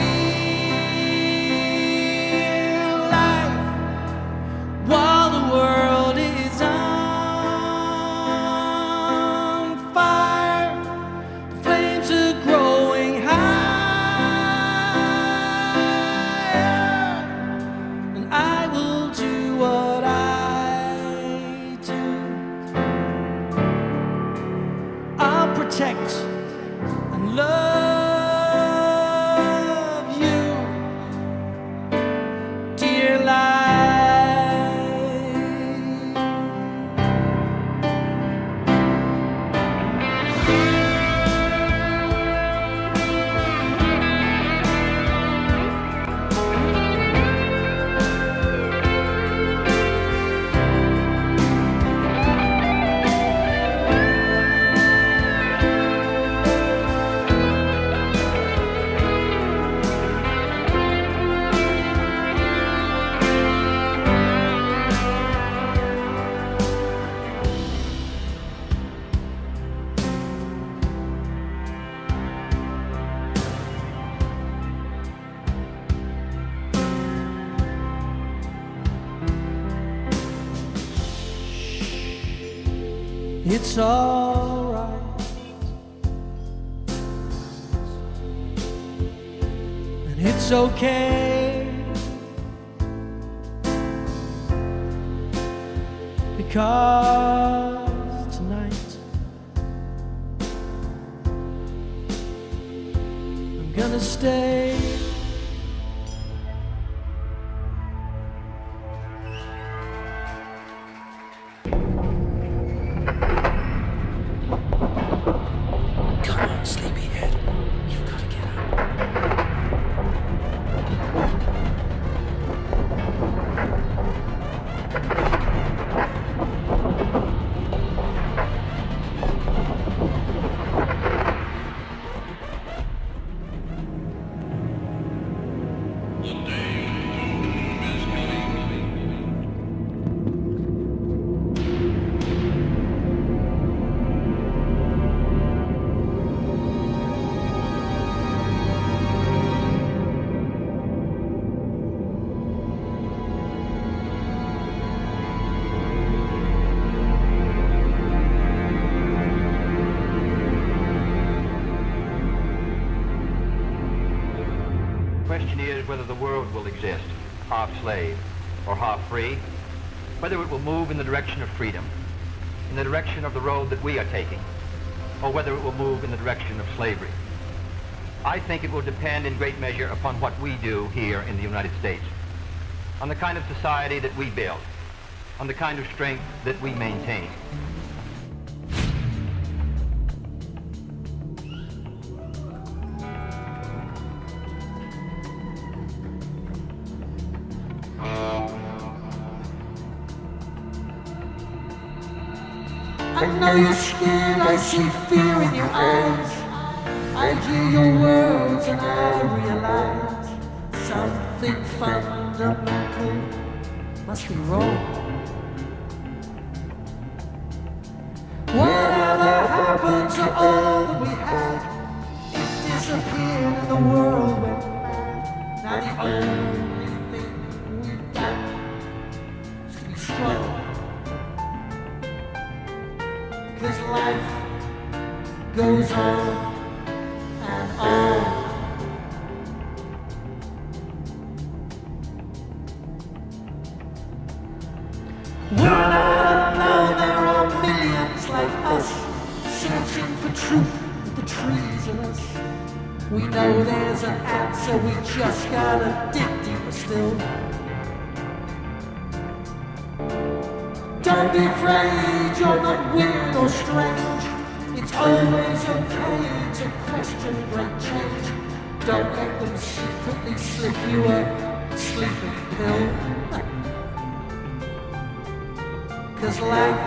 life while the world is on fire. The flames are growing higher, and I will do what I do. I'll protect and love you, dear life. It's all right, and it's okay, because tonight I'm gonna stay. is whether the world will exist, half slave or half free, whether it will move in the direction of freedom, in the direction of the road that we are taking, or whether it will move in the direction of slavery. I think it will depend in great measure upon what we do here in the United States, on the kind of society that we build, on the kind of strength that we maintain. I know you're scared, I see fear in your eyes. I hear your words and I realize something fundamental must be wrong. Whatever happened to all that we had? It disappeared and the world went mad. Now the only thing we've got is to be strong. 'Cause life goes on and on. We're not alone, there are millions like us, searching for truth with the trees in us. We know there's an answer, we just gotta dig deeper still. Don't be afraid, you're not weird or strange. It's always okay to question great change. Don't let them secretly slip you a sleeping pill. 'Cause life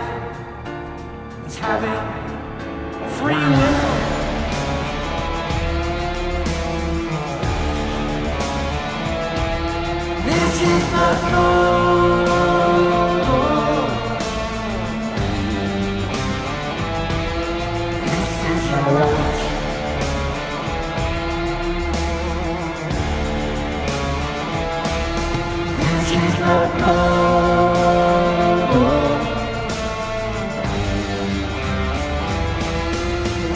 is having free will. This is not normal. This is not normal.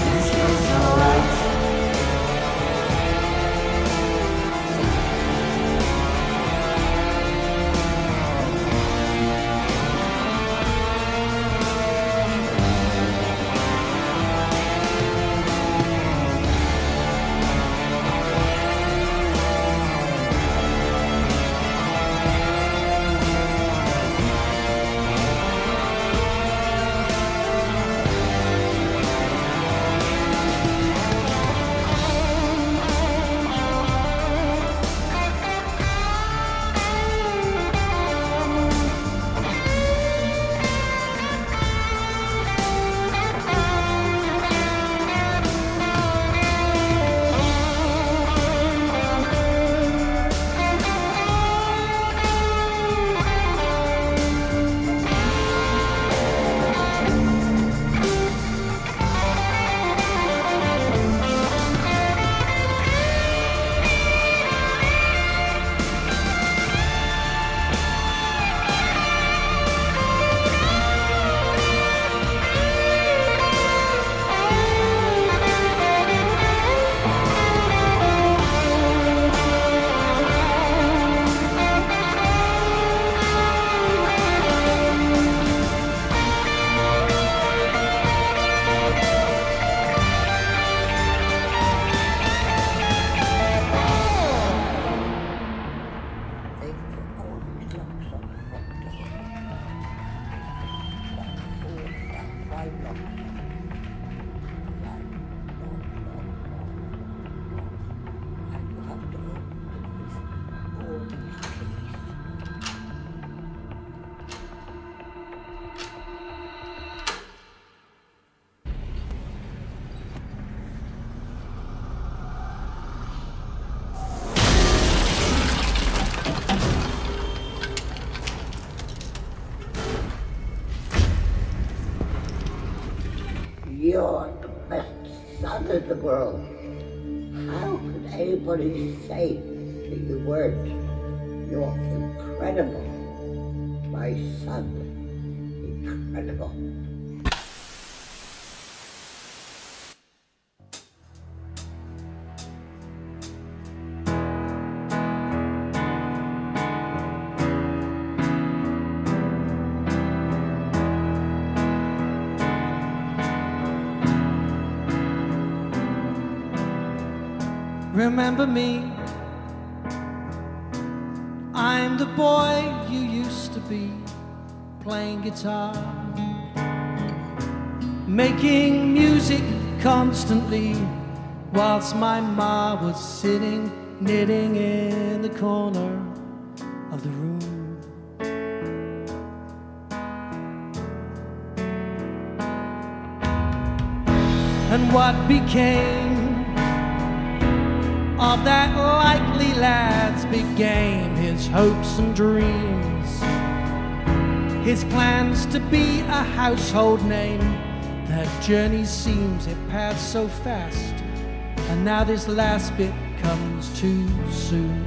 This is not right. You're the best son in the world. How could anybody say that you weren't? You're incredible. My son, incredible. Remember me, I'm the boy you used to be, playing guitar, making music constantly, whilst my ma was sitting knitting in the corner of the room. And what became of that likely lad's big game, his hopes and dreams, his plans to be a household name. That journey seems it passed so fast, and now this last bit comes too soon.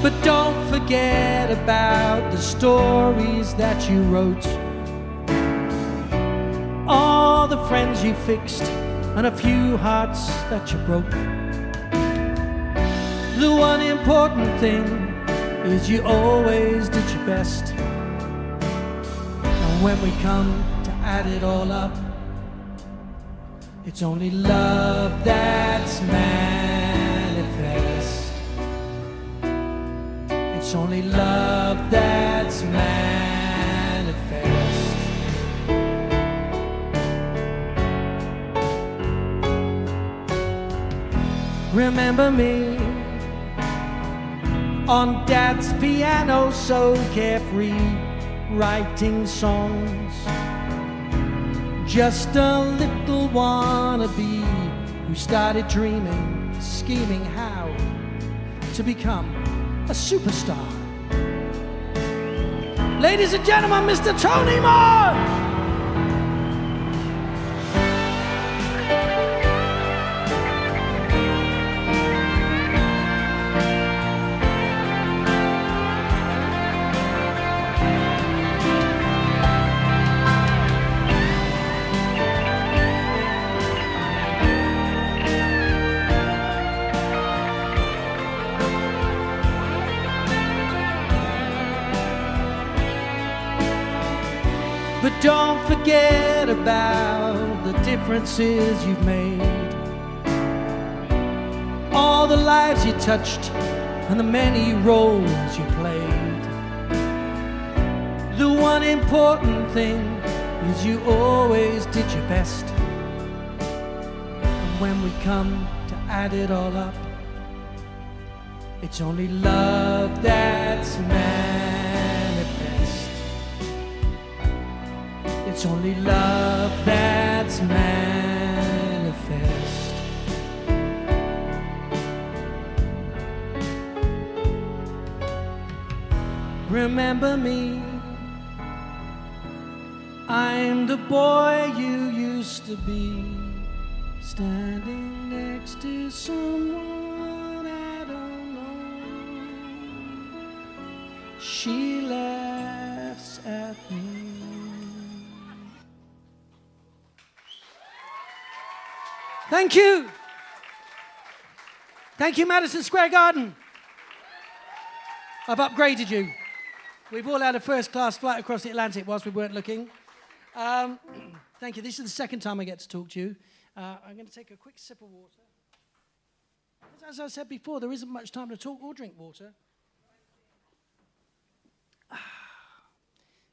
But don't forget about the stories that you wrote, all the friends you fixed, and a few hearts that you broke. The one important thing is you always did your best. And when we come to add it all up, it's only love that's manifest. It's only love that's manifest. Remember me on Dad's piano, so carefree, writing songs. Just a little wannabe who started dreaming, scheming how to become a superstar. Ladies and gentlemen, Mr. Tony Moore! But don't forget about the differences you've made, all the lives you touched and the many roles you played. The one important thing is you always did your best. And when we come to add it all up, it's only love that's manifest. It's only love that's manifest. Remember me, I'm the boy you used to be, standing next to someone I don't know. She laughs at me. Thank you. Thank you, Madison Square Garden. I've upgraded you. We've all had a first-class flight across the Atlantic whilst we weren't looking. Thank you. This is the second time I get to talk to you. I'm going to take a quick sip of water. As I said before, there isn't much time to talk or drink water.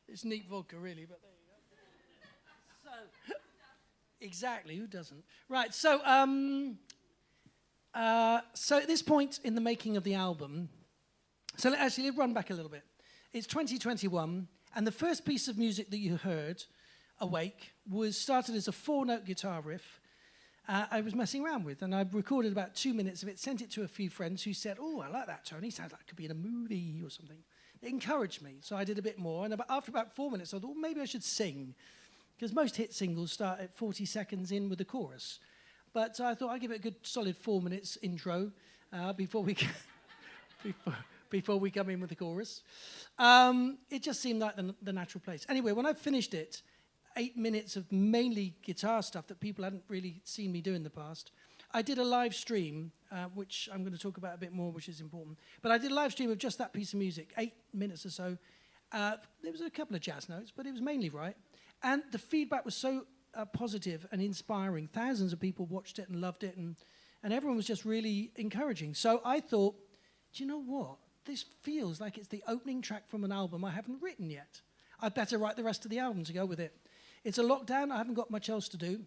It's neat vodka, really, but there you go. So, exactly, who doesn't? Right, so at this point in the making of the album, so let's run back a little bit. It's 2021, and the first piece of music that you heard, Awake, was started as a 4-note guitar riff I was messing around with, and I recorded about 2 minutes of it, sent it to a few friends who said, "Oh, I like that, Tony, sounds like it could be in a movie or something." It encouraged me, so I did a bit more, and after about 4 minutes, I thought, well, maybe I should sing, because most hit singles start at 40 seconds in with the chorus. But I thought I'd give it a good solid 4 minutes intro before we before we come in with the chorus. It just seemed like the natural place. Anyway, when I finished it, 8 minutes of mainly guitar stuff that people hadn't really seen me do in the past, I did a live stream, which I'm going to talk about a bit more, which is important. But I did a live stream of just that piece of music, 8 minutes or so. There was a couple of jazz notes, but it was mainly right. And the feedback was so positive and inspiring. Thousands of people watched it and loved it, and everyone was just really encouraging. So I thought, do you know what? This feels like it's the opening track from an album I haven't written yet. I'd better write the rest of the album to go with it. It's a lockdown. I haven't got much else to do.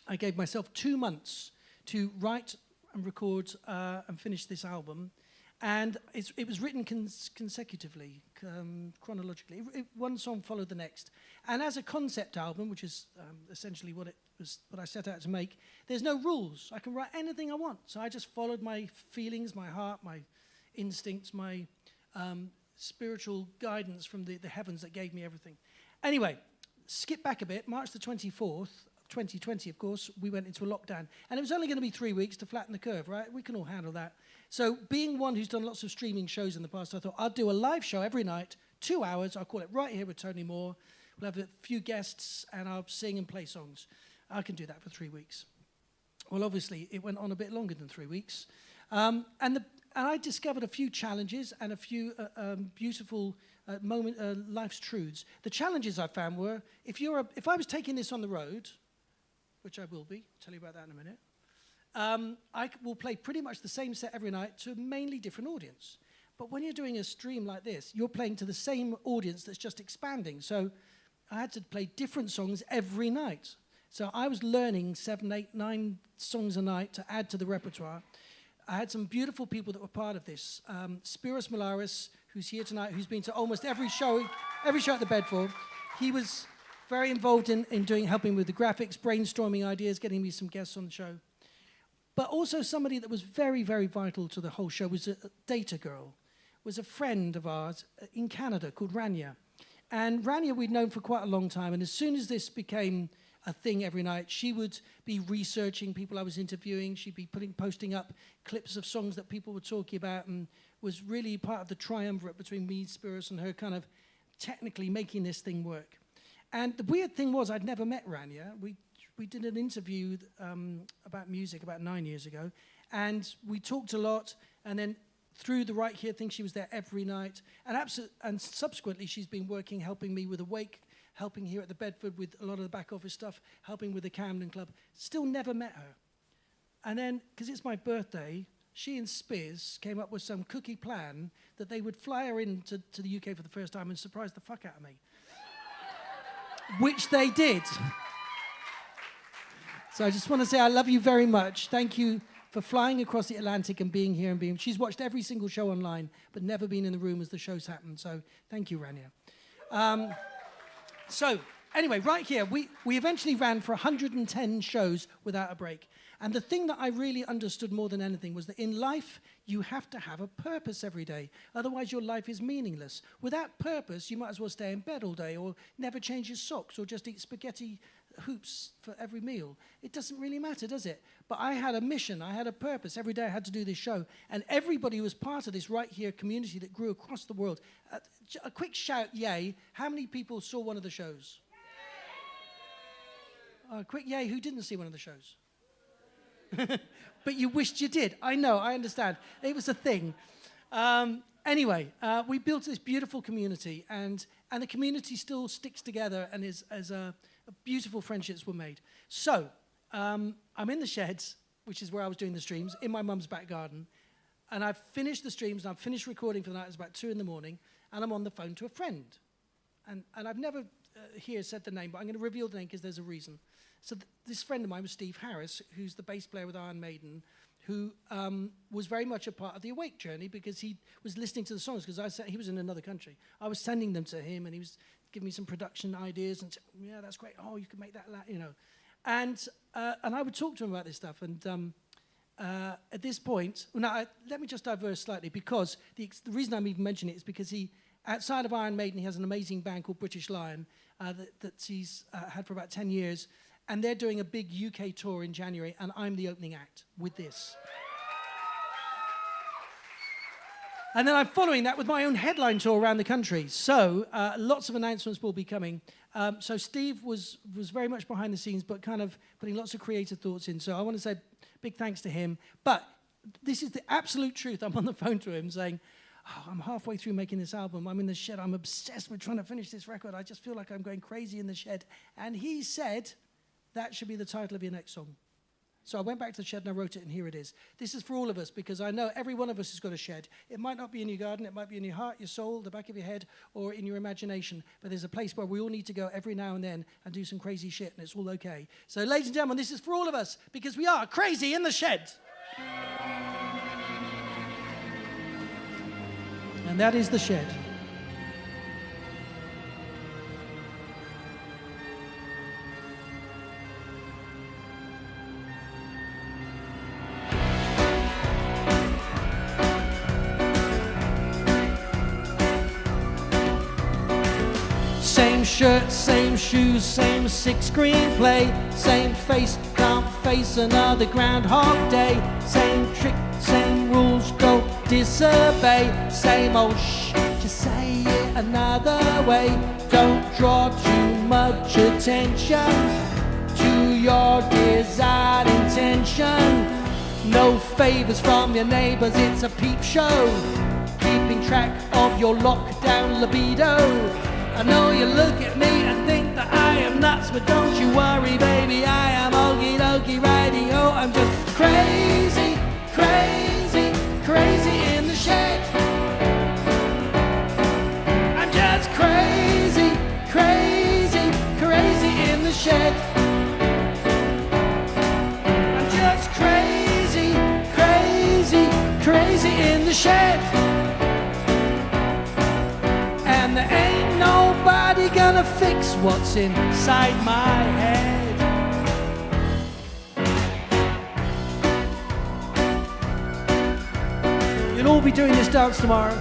I gave myself 2 months to write and record and finish this album. And it was written consecutively, chronologically. One song followed the next. And as a concept album, which is essentially what I set out to make, there's no rules. I can write anything I want. So I just followed my feelings, my heart, my instincts, my spiritual guidance from the heavens that gave me everything. Anyway, skip back a bit. March the 24th, 2020, of course, we went into a lockdown. And it was only going to be 3 weeks to flatten the curve, right? We can all handle that. So being one who's done lots of streaming shows in the past, I thought I'd do a live show every night, 2 hours. I'll call it Right Here with Tony Moore. We'll have a few guests, and I'll sing and play songs. I can do that for 3 weeks. Well, obviously, it went on a bit longer than 3 weeks. And I discovered a few challenges and a few beautiful life's truths. The challenges I found were, if I was taking this on the road, which I will be, I'll tell you about that in a minute, I will play pretty much the same set every night to a mainly different audience. But when you're doing a stream like this, you're playing to the same audience that's just expanding. So I had to play different songs every night. So I was learning 7, 8, 9 songs a night to add to the repertoire. I had some beautiful people that were part of this. Spiros Malaris, who's here tonight, who's been to almost every show at the Bedford. He was very involved in helping with the graphics, brainstorming ideas, getting me some guests on the show. But also somebody that was very, very vital to the whole show was a data girl, was a friend of ours in Canada called Rania. And Rania we'd known for quite a long time, and as soon as this became a thing every night, she would be researching people I was interviewing, she'd be posting up clips of songs that people were talking about, and was really part of the triumvirate between me, Spiros, and her kind of technically making this thing work. And the weird thing was I'd never met Rania. We did an interview about music about 9 years ago, and we talked a lot, and then through the Right Here thing, she was there every night, and subsequently she's been working, helping me with Awake, helping here at the Bedford with a lot of the back office stuff, helping with the Camden Club. Still never met her. And then, because it's my birthday, she and Spiz came up with some cookie plan that they would fly her into the UK for the first time and surprise the fuck out of me. Which they did. So I just want to say I love you very much. Thank you for flying across the Atlantic and being here and being... She's watched every single show online, but never been in the room as the shows happened. So thank you, Rania. So anyway, Right Here, we eventually ran for 110 shows without a break. And the thing that I really understood more than anything was that in life, you have to have a purpose every day. Otherwise, your life is meaningless. Without purpose, you might as well stay in bed all day or never change your socks or just eat spaghetti hoops for every meal. It doesn't really matter, does it? But I had a mission. I had a purpose. Every day I had to do this show. And everybody who was part of this Right Here community that grew across the world. A quick shout, yay. How many people saw one of the shows? A quick yay. Who didn't see one of the shows? But you wished you did. I know, I understand. It was a thing. Anyway, we built this beautiful community, and the community still sticks together, and beautiful friendships were made. So, I'm in the sheds, which is where I was doing the streams, in my mum's back garden, and I've finished the streams, and I've finished recording for the night. It's about 2 a.m, and I'm on the phone to a friend. And I've never here said the name, but I'm going to reveal the name because there's a reason. So this friend of mine was Steve Harris, who's the bass player with Iron Maiden, who was very much a part of the Awake journey because he was listening to the songs, because he was in another country. I was sending them to him, and he was giving me some production ideas, and yeah, that's great. Oh, you could make that, you know. And I would talk to him about this stuff, and at this point, let me just diverse slightly, because the reason I'm even mentioning it is because outside of Iron Maiden, he has an amazing band called British Lion that he's had for about 10 years. And they're doing a big UK tour in January, and I'm the opening act with this. And then I'm following that with my own headline tour around the country. So lots of announcements will be coming. So Steve was very much behind the scenes, but kind of putting lots of creative thoughts in. So I want to say big thanks to him. But this is the absolute truth. I'm on the phone to him saying, I'm halfway through making this album. I'm in the shed. I'm obsessed with trying to finish this record. I just feel like I'm going crazy in the shed. And he said, that should be the title of your next song. So I went back to the shed and I wrote it, and here it is. This is for all of us, because I know every one of us has got a shed. It might not be in your garden. It might be in your heart, your soul, the back of your head, or in your imagination. But there's a place where we all need to go every now and then and do some crazy shit, and it's all okay. So ladies and gentlemen, this is for all of us, because we are crazy in the shed. And that is the shed. Same shirt, same shoes, same sick screenplay. Same face, can't face another Groundhog Day. Same trick, same rules, don't disobey. Same old shit, just say it another way. Don't draw too much attention to your desired intention. No favors from your neighbors, it's a peep show. Keeping track of your lockdown libido. I know you look at me and think that I am nuts, but don't you worry, baby, I am okie dokie radio. I'm just crazy, crazy, crazy in the shed. I'm just crazy, crazy, crazy in the shed. I'm just crazy, crazy, crazy in the shed. And there ain't nobody gonna fix what's inside my head. You'll all be doing this dance tomorrow.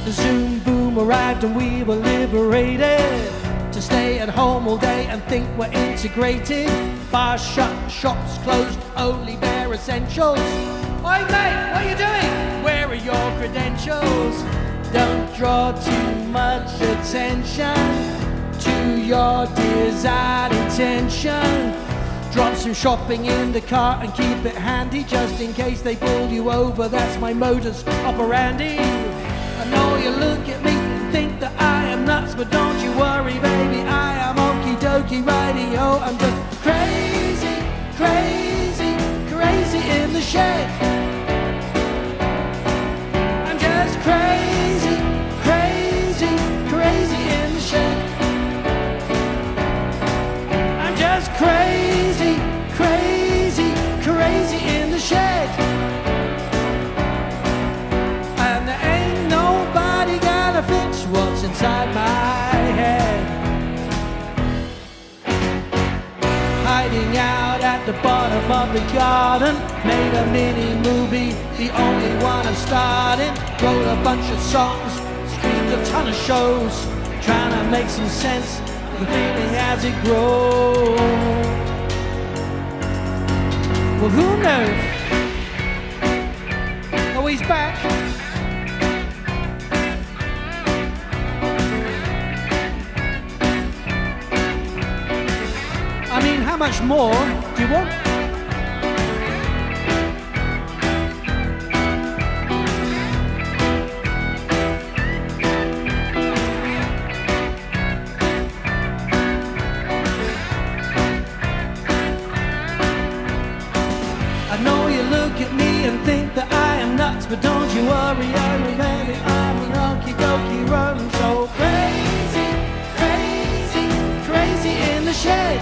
The Zoom boom arrived and we were liberated to stay at home all day and think we're integrated. Bars shut, shops closed, only bare essentials. Oi mate, what are you doing? Where are your credentials? Don't draw too much attention to your desired intention. Drop some shopping in the car and keep it handy just in case they pull you over. That's my modus operandi. I know you look at me and think that I am nuts, but don't you worry, baby, I am okie dokie radio. I'm just crazy, crazy, crazy in the shed. I'm just crazy, crazy, crazy in the shed. I'm just crazy, crazy, crazy in the shed. And there ain't nobody gonna fix what's inside my head. Hiding out at the bottom of the garden, made a mini movie, the only one I'm starting. Wrote a bunch of songs, streamed a ton of shows, trying to make some sense of the feeling as it grows. Well, who knows? Oh, he's back. I mean, how much more do you want? I know you look at me and think that I am nuts, but don't you worry, baby, I'm an okie dokie run. So crazy, crazy, crazy in the shed.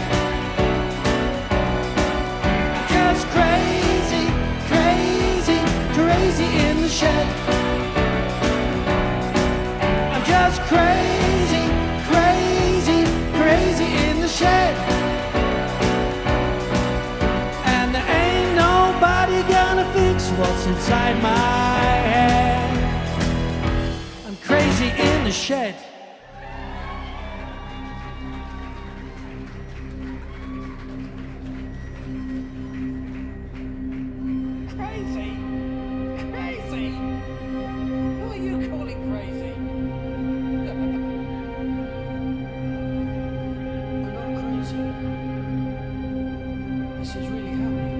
Just crazy, crazy, crazy in the shed. I'm just crazy, crazy, crazy in the shed. And there ain't nobody gonna fix what's inside my head. I'm crazy in the shed. Crazy? Crazy? Who are you calling crazy? I'm not crazy. This is really happening.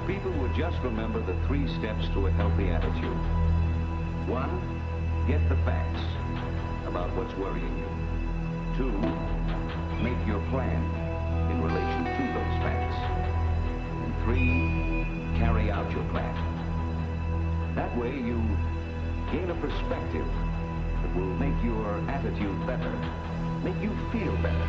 people would just remember the 3 steps to a healthy attitude. 1, get the facts about what's worrying you. 2, make your plan in relation to those facts. And 3, carry out your plan. That way you gain a perspective that will make your attitude better, make you feel better.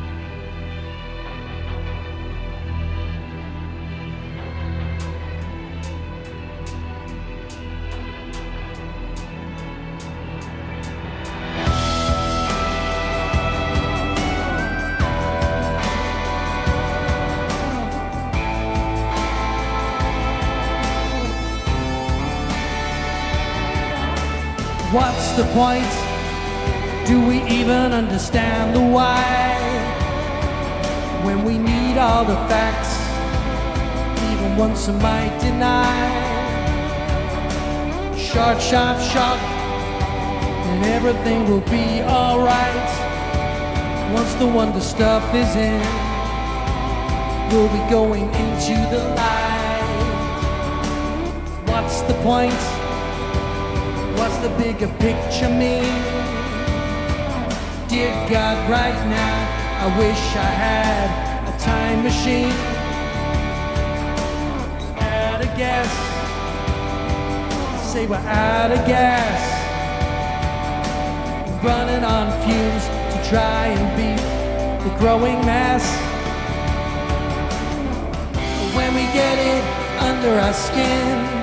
What's the point? Do we even understand the why? When we need all the facts, even once some might deny. Short, sharp shock, and everything will be alright. Once the wonder stuff is in, we'll be going into the light. What's the point? What's the bigger picture mean? Dear God, right now, I wish I had a time machine. Out of gas, say we're out of gas. Running on fumes to try and beat the growing mass. When we get it under our skin,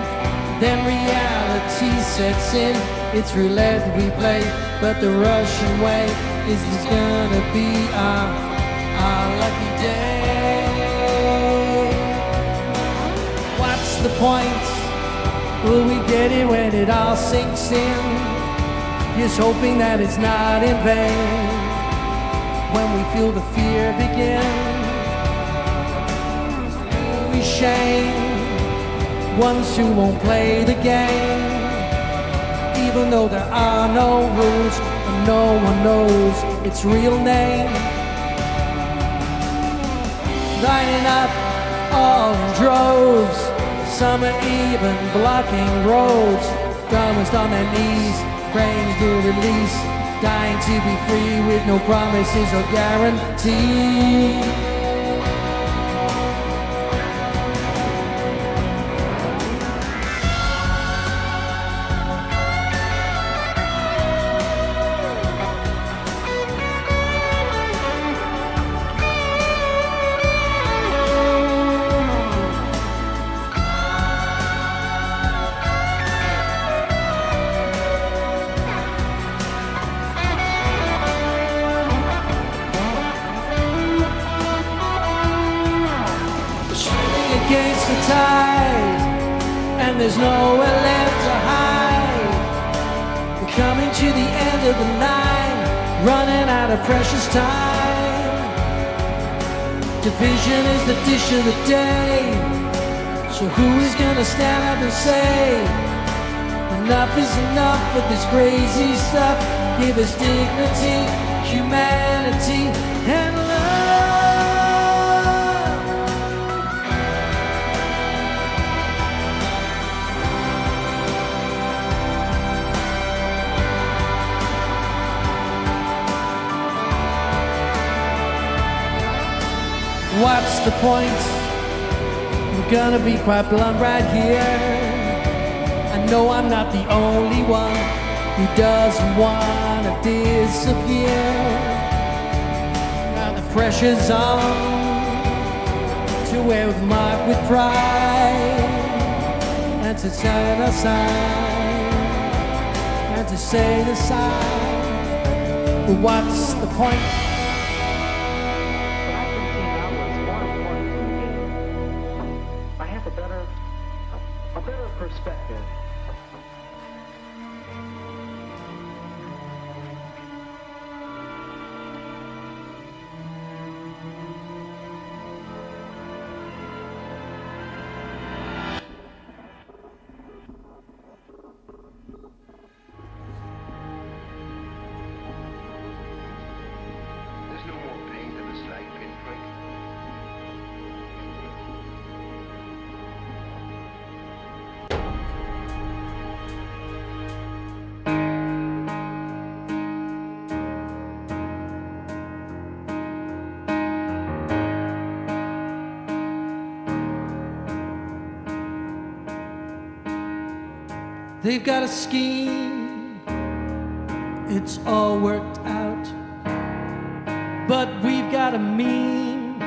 then reality sets in. It's roulette we play, but the Russian way is gonna be our lucky day. What's the point? Will we get it when it all sinks in? Just hoping that it's not in vain. When we feel the fear begin, we shame ones who won't play the game, even though there are no rules and no one knows its real name. Lining up all in droves, some are even blocking roads. Drummers on their knees, praying to release, dying to be free with no promises or guarantees. Against the tide, and there's nowhere left to hide. We're coming to the end of the line, running out of precious time. Division is the dish of the day, so who is gonna stand up and say enough is enough with this crazy stuff? Give us dignity, humanity, and love. What's the point? I'm gonna be quite blunt right here. I know I'm not the only one who doesn't wanna disappear. Now the pressure's on to wear with mark with pride, and to turn aside, and to say the side. But what's the point? Perspective. They've got a scheme, it's all worked out, but we've got a meme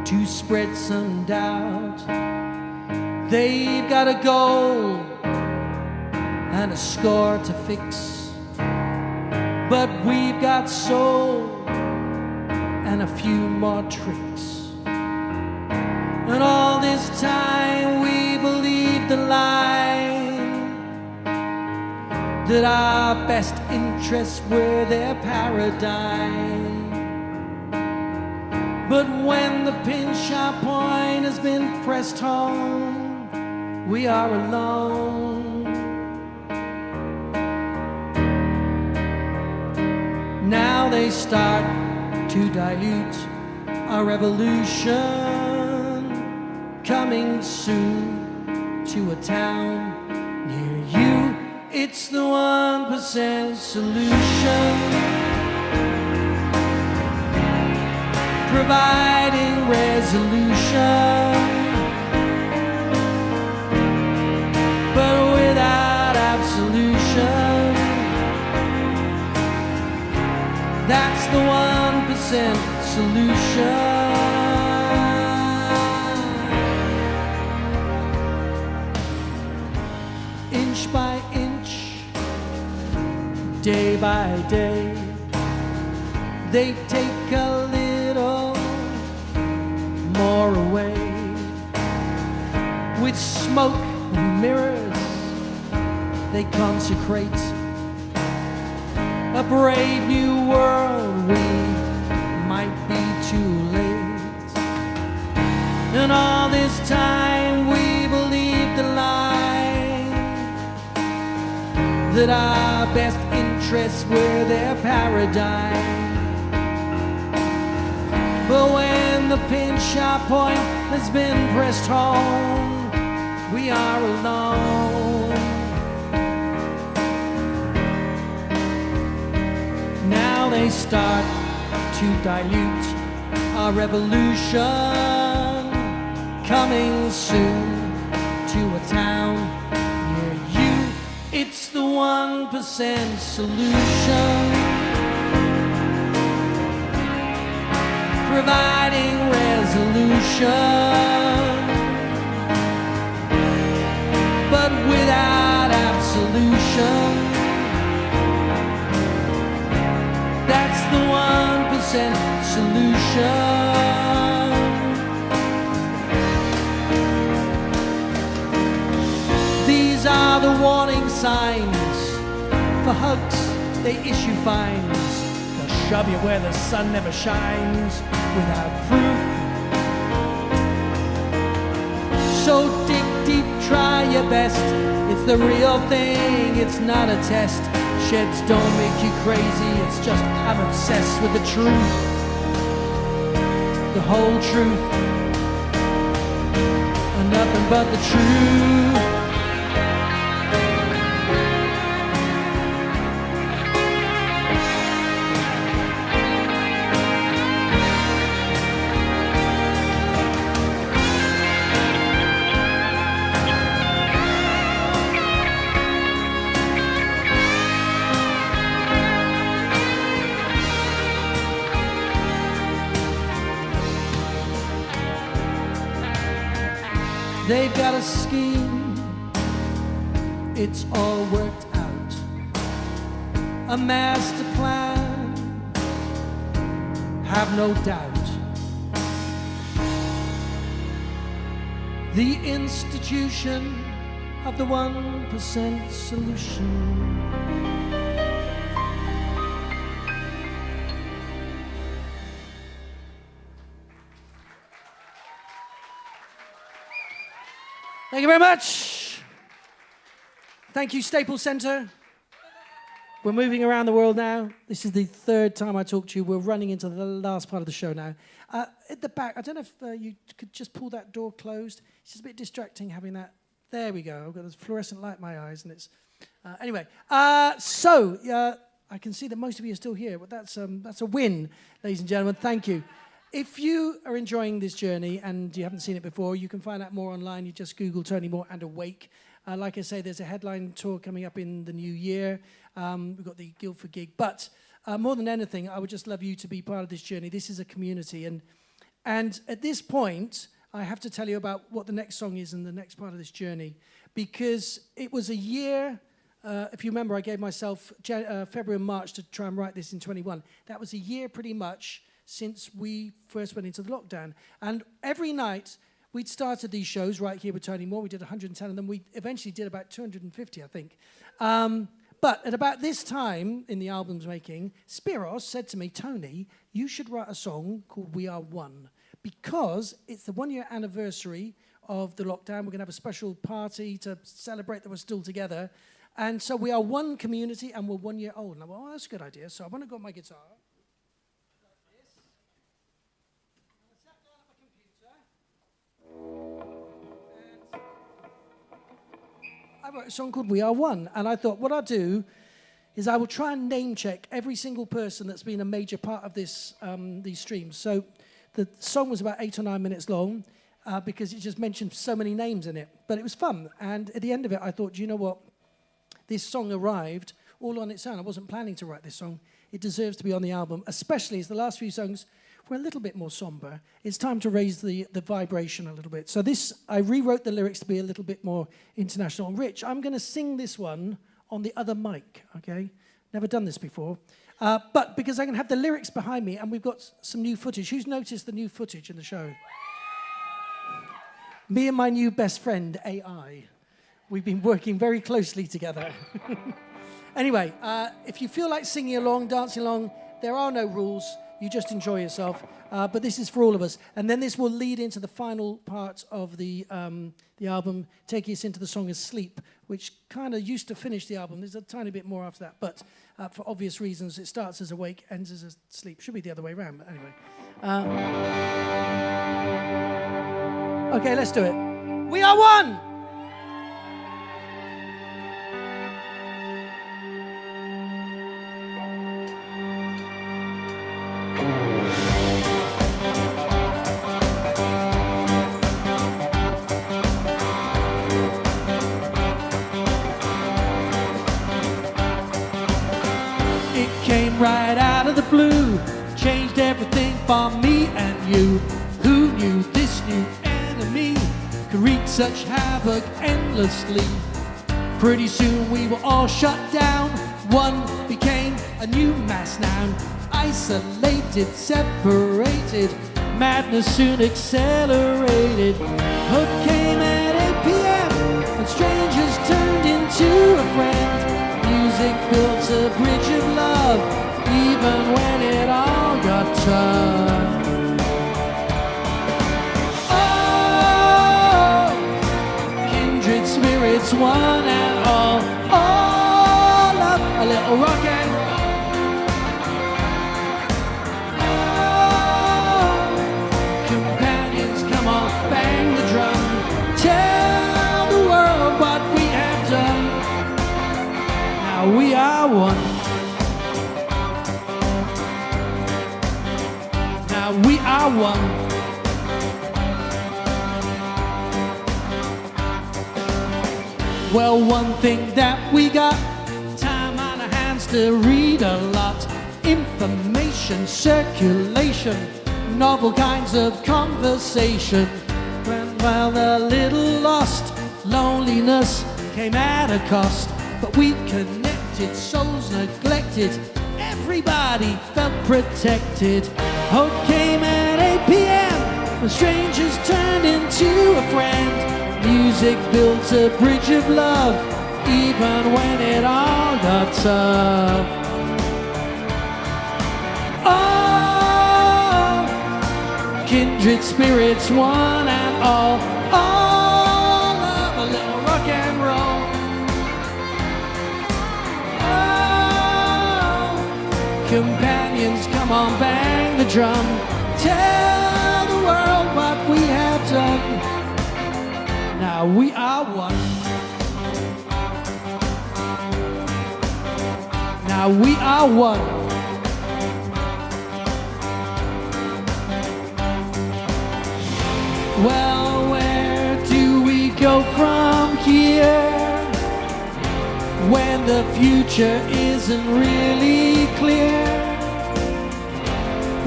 to spread some doubt. They've got a goal and a score to fix, but we've got soul and a few more tricks. And all this time we believe the line that our best interests were their paradigm. But when the pin-sharp point has been pressed home, we are alone. Now they start to dilute our revolution, coming soon to a town near you. It's the 1% solution, providing resolution, but without absolution. That's the 1% solution. Inch by inch, day by day, they take a little more away. With smoke and mirrors, they consecrate a brave new world. We might be too late. And all this time we believe the lie that our best interests were their paradigm. But when the pin-sharp point has been pressed home, we are alone. Now they start to dilute our revolution, coming soon to a town near you. It's the 1% solution, providing resolution, but without absolution. That's the 1% solution. These are the warning signs. For hugs, they issue fines. They'll shove you where the sun never shines without proof. So dig deep, try your best. It's the real thing, it's not a test. Sheds don't make you crazy, it's just I'm obsessed with the truth, the whole truth, and nothing but the truth. They've got a scheme, it's all worked out. A master plan, have no doubt. The institution of the 1% solution. Thank you very much. Thank you, Staples Center. We're moving around the world now. This is the third time I talk to you. We're running into the last part of the show now. At the back, I don't know if you could just pull that door closed. It's just a bit distracting having that. There we go. I've got this fluorescent light in my eyes, and it's... anyway, so I can see that most of you are still here, but that's a win, ladies and gentlemen. Thank you. If you are enjoying this journey and you haven't seen it before, you can find out more online. You just Google Tony Moore and Awake. Like I say, there's a headline tour coming up in the new year. We've got the Guildford gig. But more than anything, I would just love you to be part of this journey. This is a community. And at this point, I have to tell you about what the next song is and the next part of this journey. Because it was a year, if you remember, I gave myself February and March to try and write this in 21. That was a year pretty much since we first went into the lockdown. And every night, we'd started these shows right here with Tony Moore. We did 110 of them. We eventually did about 250, I think. But at about this time in the album's making, Spiros said to me, Tony, you should write a song called We Are One, because it's the 1 year anniversary of the lockdown. We're going to have a special party to celebrate that we're still together. And so we are one community and we're 1 year old. And I went, oh, that's a good idea. So I went and got my guitar. Like this. And I sat down at my computer. And I wrote a song called We Are One. And I thought, what I'll do is I will try and name check every single person that's been a major part of this, these streams. So the song was about 8 or 9 minutes long because it just mentioned so many names in it. But it was fun. And at the end of it, I thought, do you know what? This song arrived all on its own. I wasn't planning to write this song. It deserves to be on the album, especially as the last few songs were a little bit more somber. It's time to raise the vibration a little bit. So this, I rewrote the lyrics to be a little bit more international. Rich, I'm going to sing this one on the other mic, okay? Never done this before. But because I can have the lyrics behind me, and we've got some new footage. Who's noticed the new footage in the show? Me and my new best friend, AI. We've been working very closely together. Anyway, if you feel like singing along, dancing along, there are no rules. You just enjoy yourself. But this is for all of us. And then this will lead into the final part of the album, taking us into the song Asleep, which kind of used to finish the album. There's a tiny bit more after that. But for obvious reasons, it starts as Awake, ends as Asleep. Should be the other way around, but anyway. Okay, let's do it. We are one! Right out of the blue, changed everything for me and you. Who knew this new enemy could wreak such havoc endlessly? Pretty soon we were all shut down. One became a new mass noun. Isolated, separated, madness soon accelerated. Hope came at 8 p.m. and strangers turned into a friend. Music built a bridge of love, even when it all got tough. Oh, kindred spirits, one and all of a little rock and roll. Oh, companions, come on, bang the drum, tell the world what we have done. Now we are one. We are one. Well, one thing that we got, time on our hands to read a lot. Information circulation, novel kinds of conversation. While a little lost, loneliness came at a cost. But we connected, souls neglected, everybody felt protected. Hope came at 8 p.m. when strangers turned into a friend. Music built a bridge of love, even when it all got tough. Oh, kindred spirits, one and all of a little rock and roll. Oh, companions, come on, bang the drum, tell the world what we have done. Now we are one. Now we are one. Well, where do we go from here? the future isn't really clear,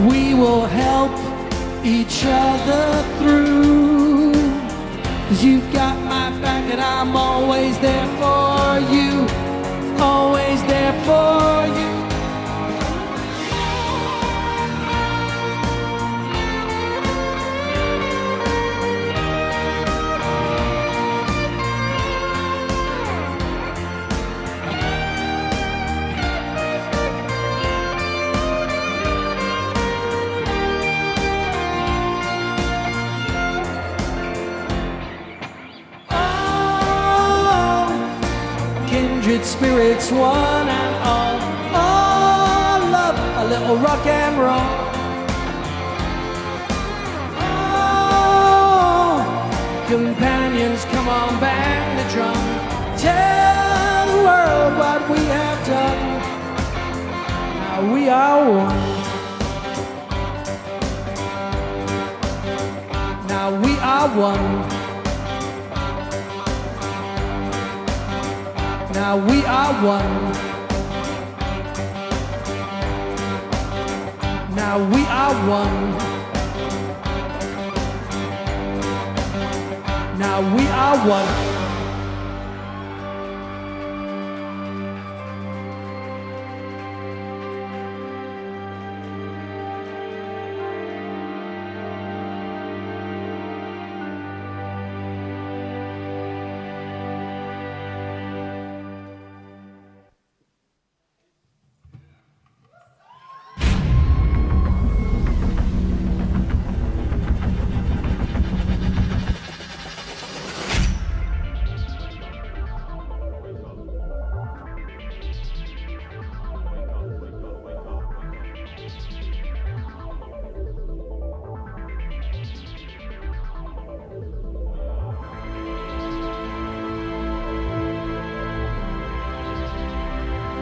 we will help each other through. 'Cause you've got my back and I'm always there for you, always there for you. Kindred spirits, one and all love a little rock and roll. Oh, companions, come on, bang the drum. Tell the world what we have done. Now we are one. Now we are one. Now we are one. Now we are one. Now we are one.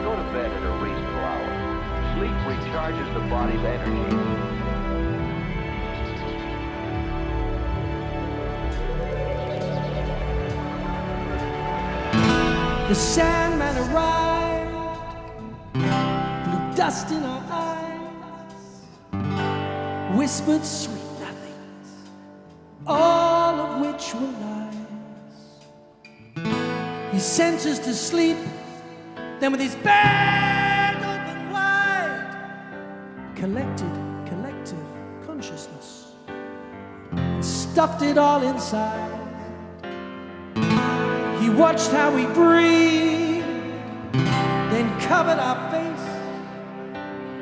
Go to bed at a reasonable hour. Sleep recharges the body's energy. The Sandman arrived, blew dust in our eyes, whispered sweet nothings, all of which were lies. He sent us to sleep, then with his bag open wide, collective consciousness, and stuffed it all inside. He watched how we breathed, then covered our face.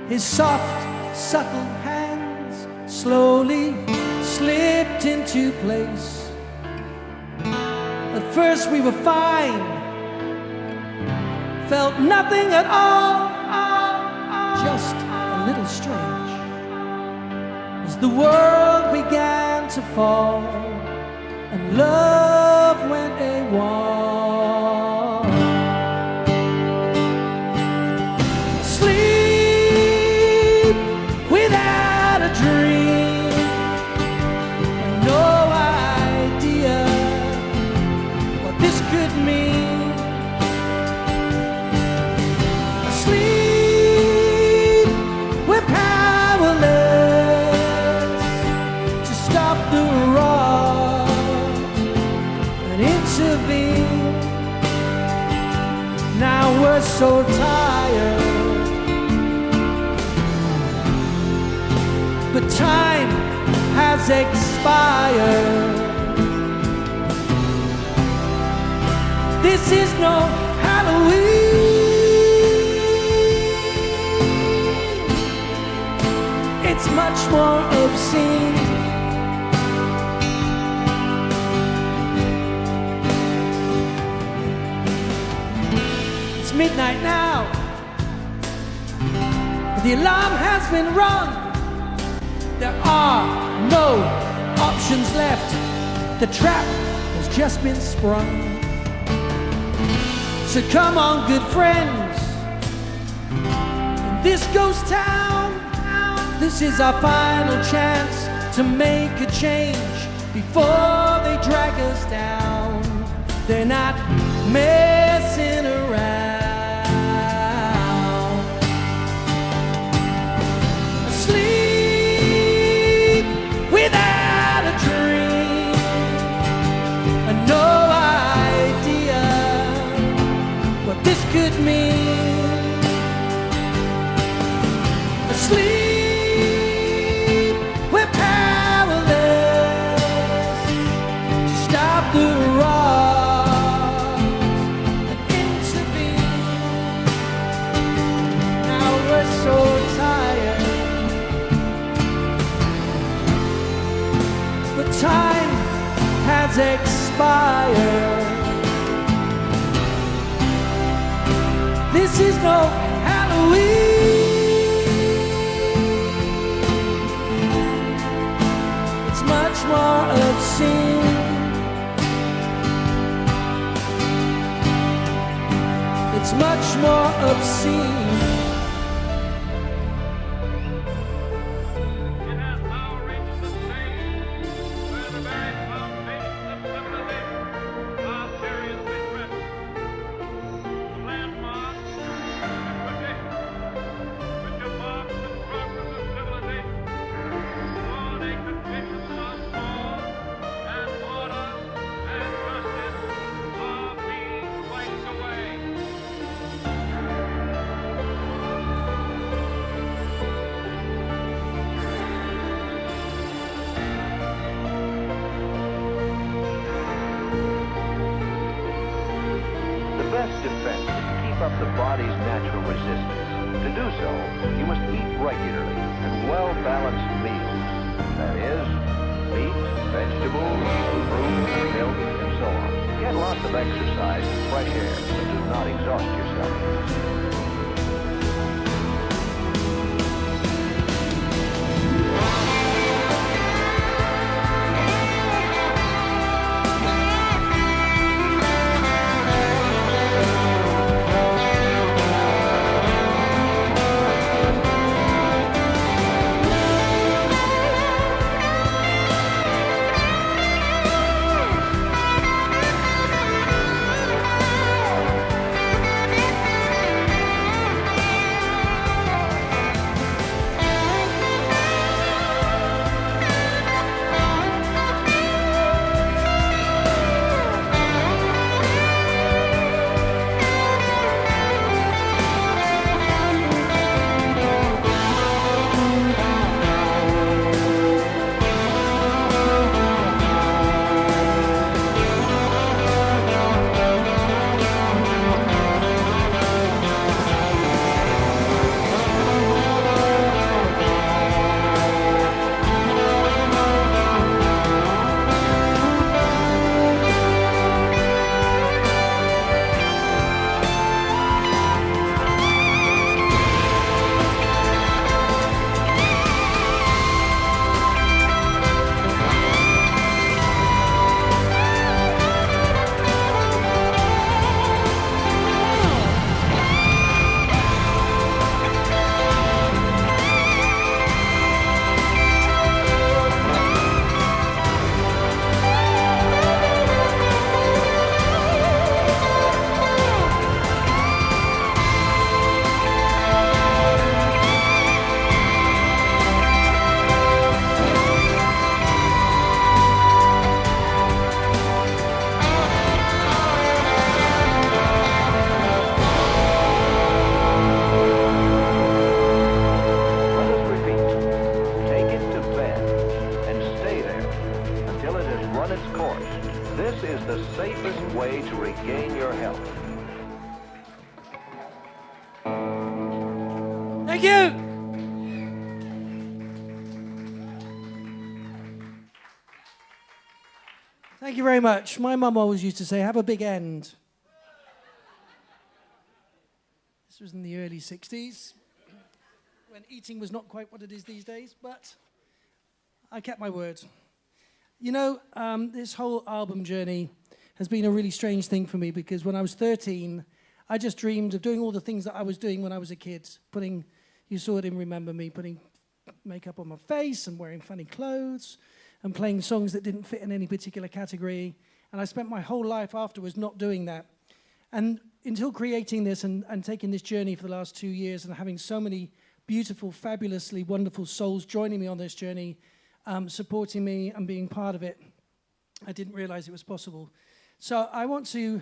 His soft, subtle hands slowly slipped into place. At first we were fine, felt nothing at all, just a little strange. As the world began to fall and love went AWOL. Sleep without a dream, no idea what this could mean. Sleep, we're powerless to stop the rot and intervene. Now we're so tired, but time has expired. This is no Halloween, it's much more obscene. It's midnight now, the alarm has been rung. There are no options left, the trap has just been sprung. So come on, good friends, in this ghost town, this is our final chance to make a change before they drag us down. They're not messing around. could mean. Asleep, we're powerless to stop the wrongs and intervene. Now we're so tired, but time has expired. This is no Halloween. It's much more obscene. It's much more obscene. The best defense is to keep up the body's natural resistance. To do so, you must eat regularly and well-balanced meals. That is, meat, vegetables, fruit, milk, and so on. Get lots of exercise and fresh air, but do not exhaust yourself. Thank you. Thank you very much. My mum always used to say, have a big end. This was in the early 60s, when eating was not quite what it is these days, but I kept my word. You know, this whole album journey has been a really strange thing for me, because when I was 13, I just dreamed of doing all the things that I was doing when I was a kid. You saw it in Remember Me, putting makeup on my face and wearing funny clothes and playing songs that didn't fit in any particular category. And I spent my whole life afterwards not doing that. And until creating this and taking this journey for the last 2 years and having so many beautiful, fabulously wonderful souls joining me on this journey, supporting me and being part of it, I didn't realize it was possible. So I want to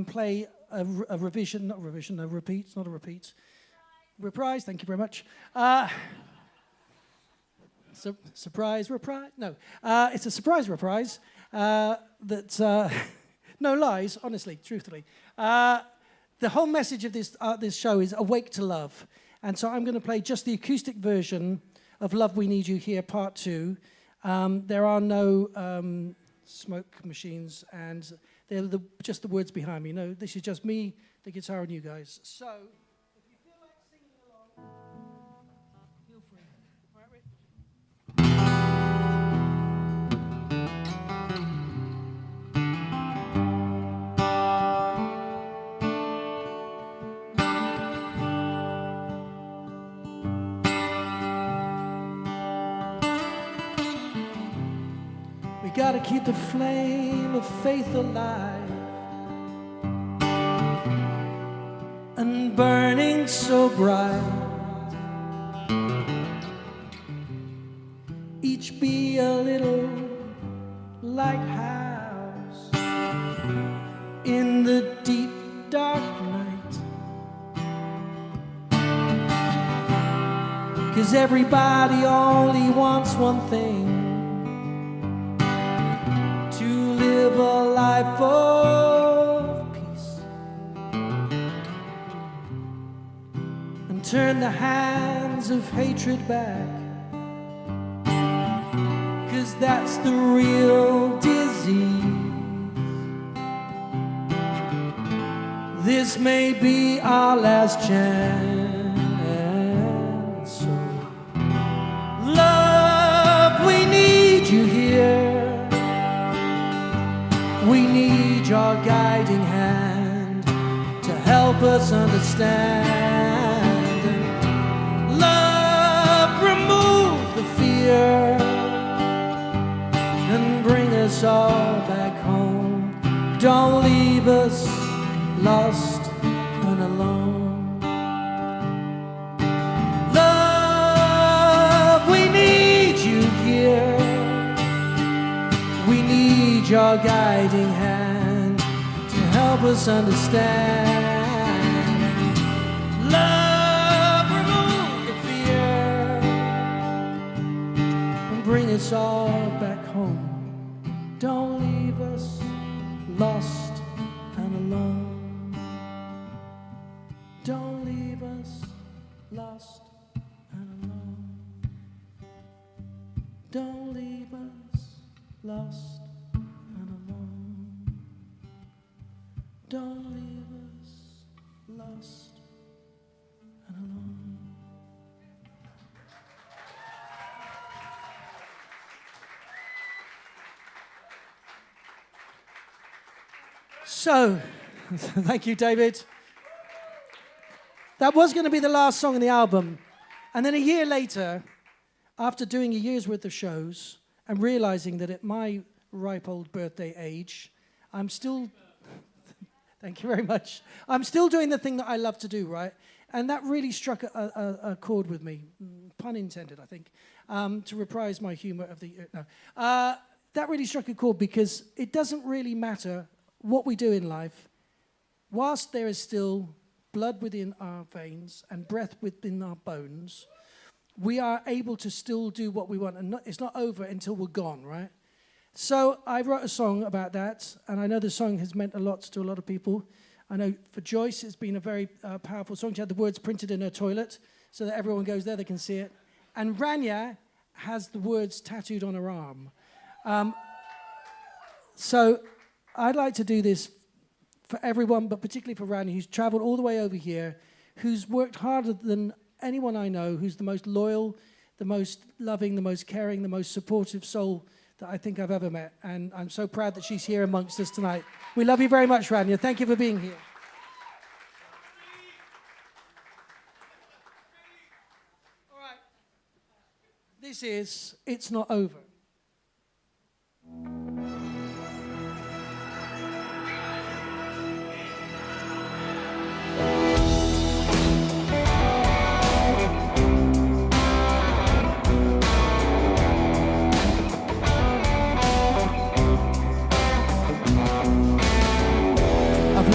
play a repeat, reprise, thank you very much. Surprise reprise? No, it's a surprise reprise that, no lies, honestly, truthfully. The whole message of this show is Awake to Love. And so I'm going to play just the acoustic version of Love We Need You Here, Part 2. There are no smoke machines, and they're just the words behind me. No, this is just me, the guitar, and you guys. So, if you feel like singing along, feel free. All right, Rick? We gotta keep the flame of faith alive and burning so bright. Each be a little lighthouse in the deep dark night. 'Cause everybody only wants one thing: live a life of peace and turn the hands of hatred back, 'cause that's the real disease. This may be our last chance. So, love, we need you here. We need your guiding hand to help us understand. And love, remove the fear and bring us all back home. Don't leave us lost and alone. Love, we need you here. We need your guiding hand to help us understand. Love, remove the fear and bring us all back home. Don't leave us lost and alone. Don't leave us lost and alone. Don't leave us lost and alone. Don't leave us lost and alone. So, thank you, David. That was going to be the last song in the album. And then a year later, after doing a year's worth of shows, and realizing that at my ripe old birthday age, I'm still, thank you very much, I'm still doing the thing that I love to do, right? And that really struck a chord with me, pun intended, I think, to reprise my humor of the, no. That really struck a chord because it doesn't really matter what we do in life, whilst there is still blood within our veins and breath within our bones, we are able to still do what we want, and it's not over until we're gone, right? So I wrote a song about that, and I know the song has meant a lot to a lot of people. I know for Joyce, it's been a very powerful song. She had the words printed in her toilet so that everyone goes there, they can see it. And Rania has the words tattooed on her arm. So I'd like to do this for everyone, but particularly for Rania, who's traveled all the way over here, who's worked harder than anyone I know, who's the most loyal, the most loving, the most caring, the most supportive soul that I think I've ever met. And I'm so proud that she's here amongst us tonight. We love you very much, Rania. Thank you for being here. All right. This is It's Not Over.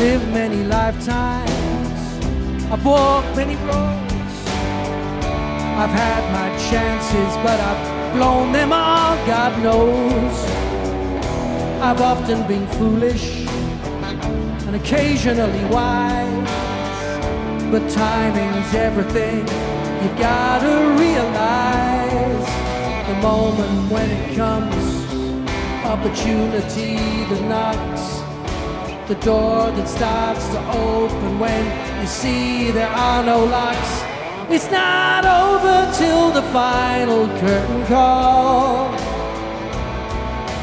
lived many lifetimes. I've walked many roads. I've had my chances, but I've blown them all, God knows. I've often been foolish and occasionally wise, but timing's everything. You gotta realize the moment when it comes, opportunity that knocks, the door that starts to open when you see there are no locks. It's not over till the final curtain call,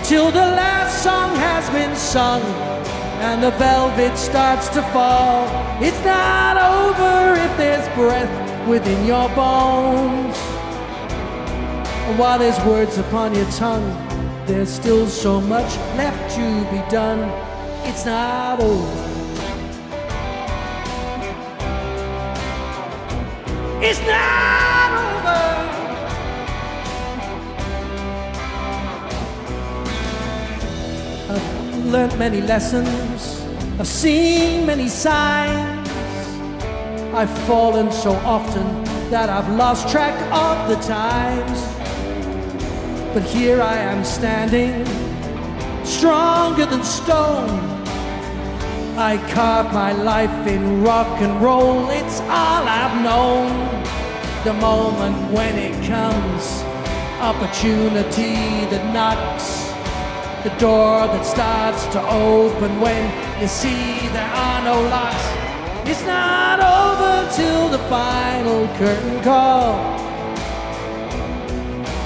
till the last song has been sung and the velvet starts to fall. It's not over if there's breath within your bones. And while there's words upon your tongue, there's still so much left to be done. It's not over. It's not over. I've learned many lessons. I've seen many signs. I've fallen so often that I've lost track of the times. But here I am standing, stronger than stone. I carve my life in rock and roll, it's all I've known. The moment when it comes, opportunity that knocks, the door that starts to open when you see there are no locks. It's not over till the final curtain call,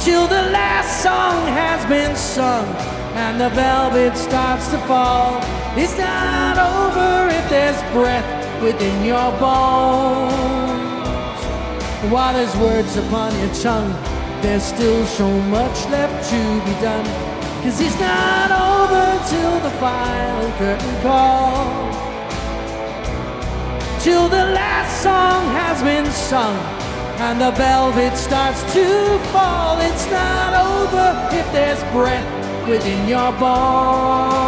till the last song has been sung and the velvet starts to fall. It's not over if there's breath within your bones. While there's words upon your tongue, there's still so much left to be done. 'Cause it's not over till the final curtain call, till the last song has been sung and the velvet starts to fall. It's not over if there's breath within your bones.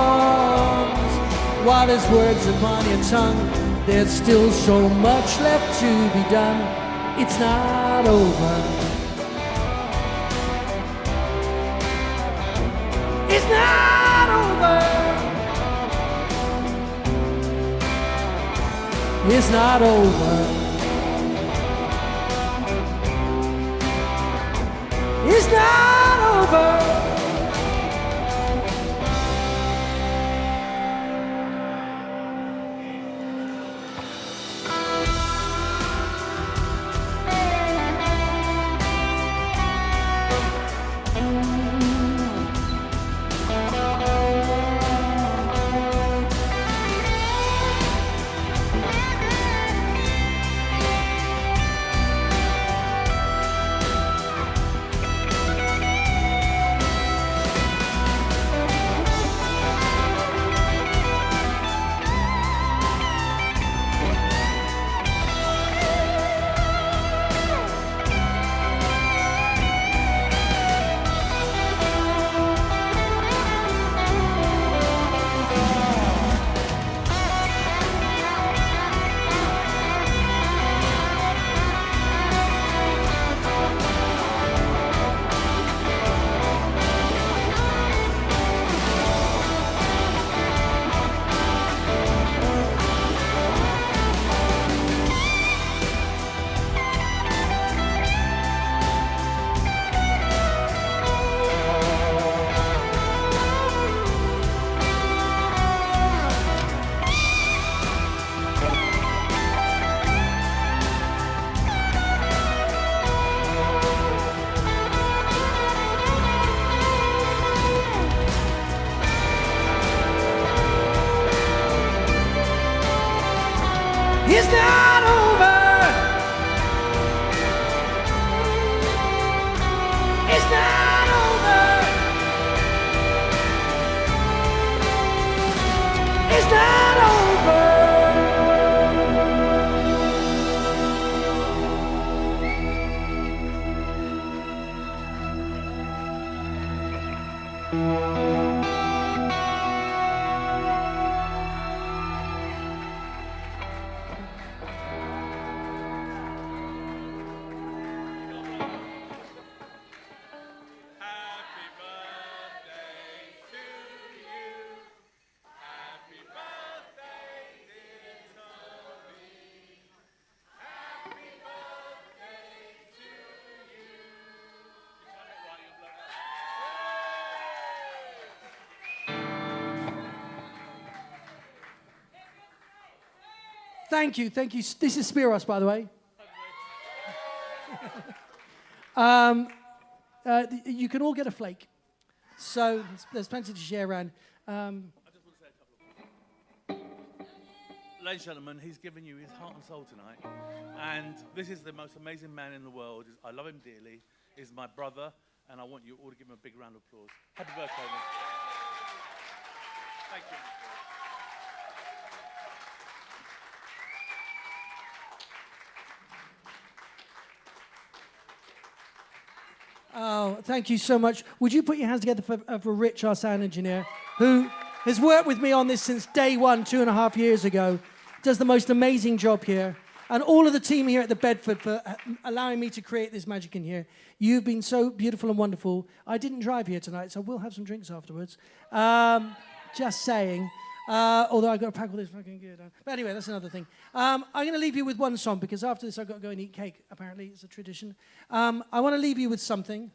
While there's words upon your tongue, there's still so much left to be done. It's not over. It's not over. It's not over. It's not over. It's not over. It's not over. It's not over. Thank you. This is Spiros, by the way. You can all get a flake. So there's plenty to share around. I just want to say a couple of words. Ladies and gentlemen, he's given you his heart and soul tonight. And this is the most amazing man in the world. I love him dearly. He's my brother. And I want you all to give him a big round of applause. Happy birthday, man. Thank you. Oh, thank you so much. Would you put your hands together for Rich, our sound engineer, who has worked with me on this since day one, 2.5 years ago, does the most amazing job here. And all of the team here at the Bedford for allowing me to create this magic in here. You've been so beautiful and wonderful. I didn't drive here tonight, so we'll have some drinks afterwards. Just saying. Although I've got to pack all this fucking gear down. But anyway, that's another thing. I'm going to leave you with one song, because after this I've got to go and eat cake, apparently. It's a tradition. I want to leave you with something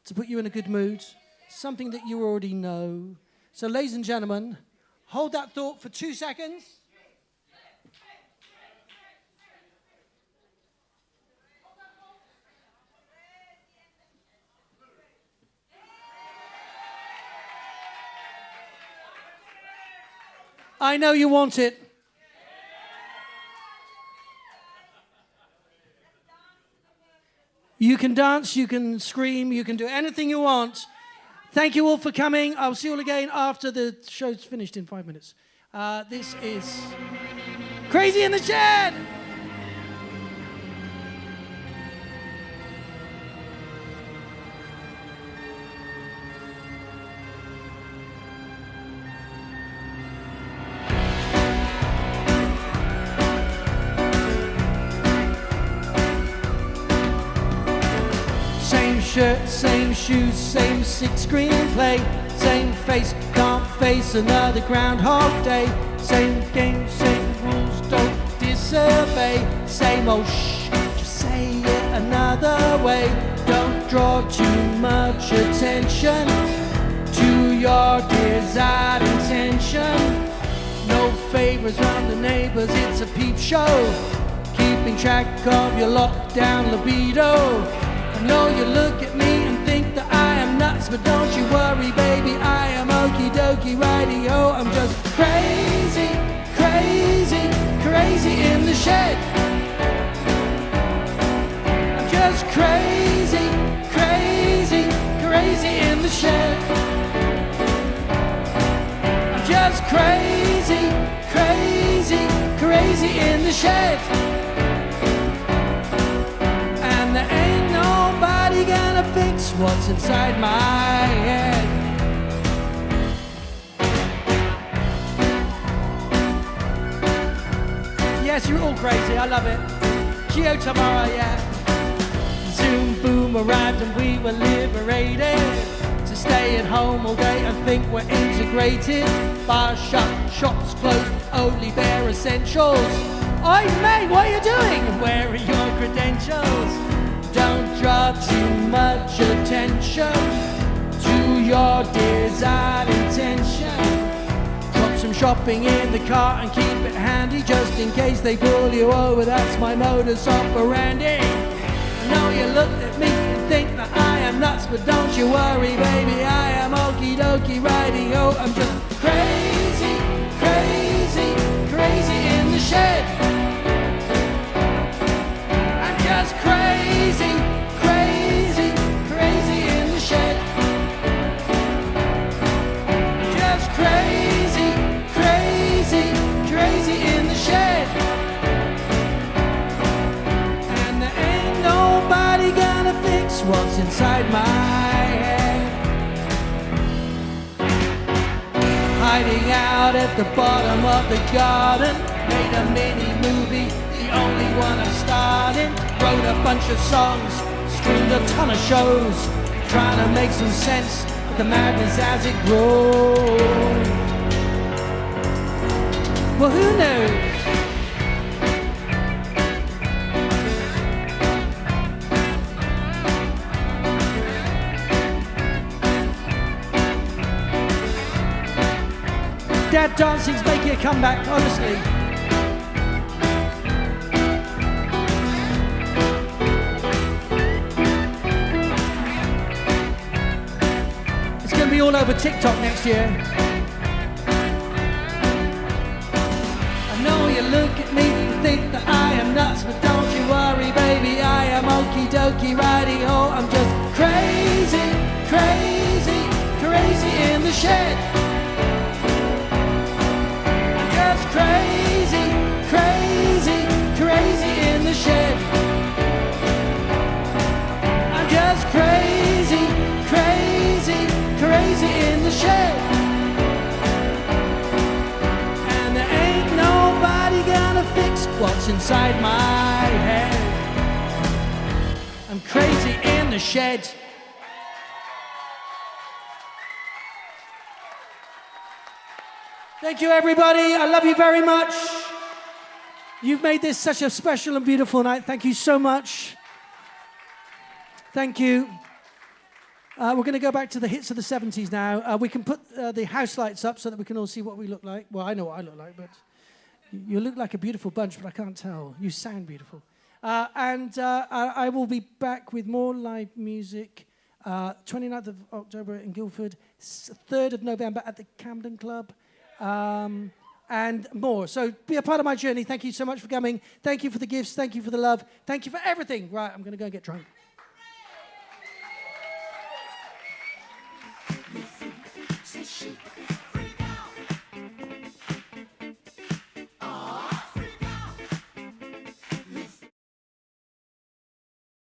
to put you in a good mood, something that you already know. So, ladies and gentlemen, hold that thought for 2 seconds. I know you want it. You can dance, you can scream, you can do anything you want. Thank you all for coming. I'll see you all again after the show's finished in 5 minutes. This is Crazy in the Shed. Shirt, same shoes, same sick screenplay, same face, can't face another Groundhog Day, same game, same rules, don't disobey, same old shh, just say it another way, don't draw too much attention to your desired intention, no favors round the neighbors, it's a peep show, keeping track of your lockdown libido. I know you look at me and think that I am nuts, but don't you worry, baby, I am okie dokie, righty-ho. I'm just crazy, crazy, crazy in the shed. I'm just crazy, crazy, crazy in the shed. I'm just crazy, crazy, crazy in the shed. And there ain't nobody gonna fix what's inside my head. Yes, you're all crazy, I love it. Geo tomorrow, yeah. Zoom boom arrived and we were liberated to stay at home all day and think we're integrated. Bars shut, shops closed, only bare essentials. Oi mate, what are you doing? Where are your credentials? Don't draw too much attention to your desired intention. Drop some shopping in the car and keep it handy just in case they pull you over. That's my modus operandi. I know you looked at me and think that I am nuts, but don't you worry, baby, I am okie dokie, righty-ho. I'm just crazy, crazy, crazy in the shed. Just crazy, crazy, crazy in the shed. Just crazy, crazy, crazy in the shed. And there ain't nobody gonna fix what's inside my head. Hiding out at the bottom of the garden, made a mini movie, the only one I'm starting. Wrote a bunch of songs, streamed a ton of shows, trying to make some sense of the madness as it grows. Well, who knows? Dad dancing's making a comeback, honestly. all over TikTok next year. I know you look at me and think that I am nuts, but don't you worry, baby, I am okie dokie, righty ho. I'm just crazy, crazy, crazy in the shed. I'm just crazy, crazy, crazy in the shed. I'm just crazy, crazy, crazy in the shed. And there ain't nobody gonna fix what's inside my head. I'm crazy in the shed. Thank you, everybody. I love you very much. You've made this such a special and beautiful night. Thank you so much. Thank you. We're going to go back to the hits of the 70s now. We can put the house lights up so that we can all see what we look like. Well, I know what I look like, but you look like a beautiful bunch, but I can't tell. You sound beautiful. I will be back with more live music. 29th of October in Guildford, 3rd of November at the Camden Club, and more. So be a part of my journey. Thank you so much for coming. Thank you for the gifts. Thank you for the love. Thank you for everything. Right, I'm going to go and get drunk. Say she